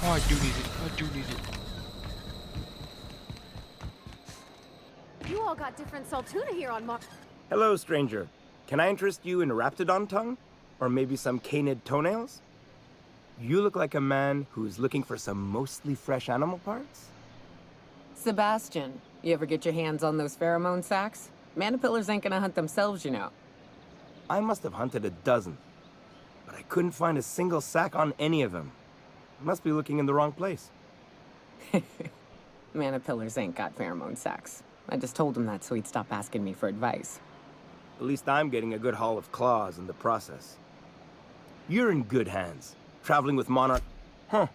Oh, I do need it. I do need it. You all got different Saltuna here on Mars. Hello, stranger. Can I interest you in Raptidon tongue? Or maybe some canid toenails? You look like a man who's looking for some mostly fresh animal parts? Sebastian, you ever get your hands on those pheromone sacs? Manipillars ain't gonna hunt themselves, you know. I must have hunted a dozen, but I couldn't find a single sac on any of them. Must be looking in the wrong place. Manipillars ain't got pheromone sacs. I just told him that so he'd stop asking me for advice. At least I'm getting a good haul of claws in the process. You're in good hands. Traveling with Monarch. Huh.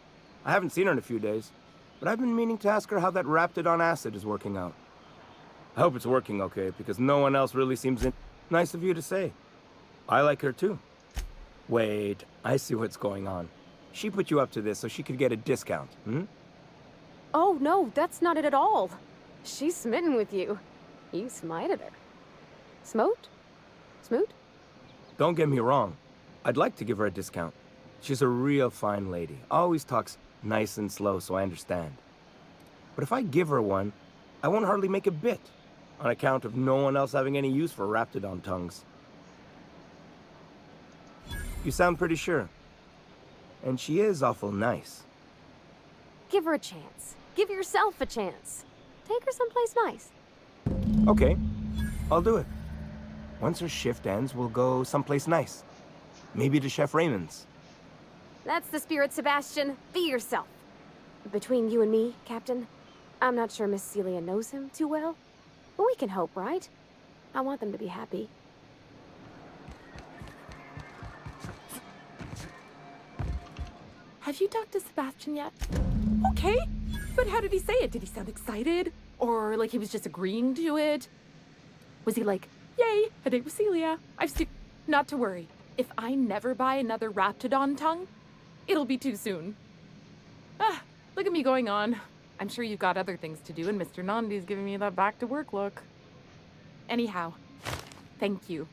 I haven't seen her in a few days, but I've been meaning to ask her how that Raptidon acid is working out. I hope it's working okay, because no one else really seems in. Nice of you to say. I like her too. Wait, I see what's going on. She put you up to this so she could get a discount, hmm? Oh, no, that's not it at all. She's smitten with you. You smited her. Smote? Smoot? Don't get me wrong. I'd like to give her a discount. She's a real fine lady. Always talks nice and slow, so I understand. But if I give her one, I won't hardly make a bit, on account of no one else having any use for Raptidon tongues. You sound pretty sure. And she is awful nice. Give her a chance. Give yourself a chance. Take her someplace nice. Okay, I'll do it. Once her shift ends, we'll go someplace nice. Maybe to Chef Raymond's. That's the spirit, Sebastian. Be yourself. Between you and me, Captain, I'm not sure Miss Celia knows him too well. But we can hope, right? I want them to be happy. Have you talked to Sebastian yet? Okay, but how did he say it? Did he sound excited? Or like he was just agreeing to it? Was he like, yay, a date with Celia? Not to worry. If I never buy another Raptidon tongue, it'll be too soon. Ah, look at me going on. I'm sure you've got other things to do, and Mr. Nandi's giving me that back-to-work look. Anyhow, thank you.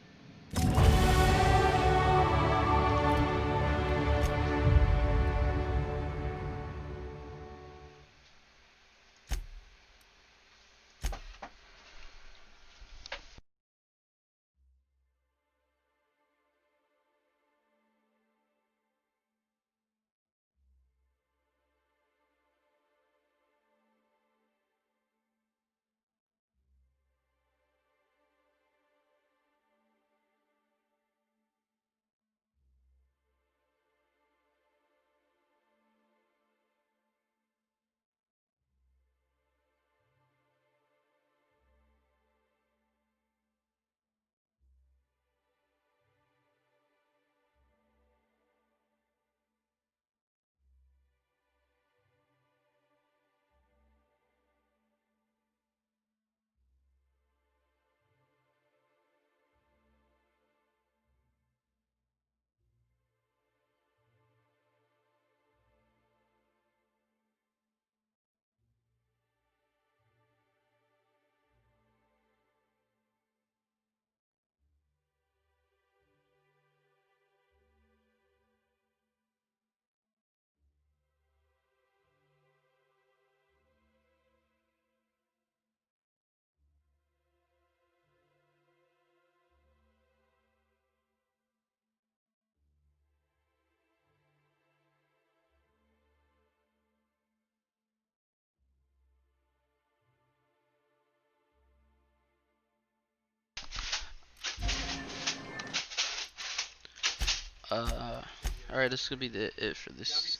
Alright, this is gonna be it for this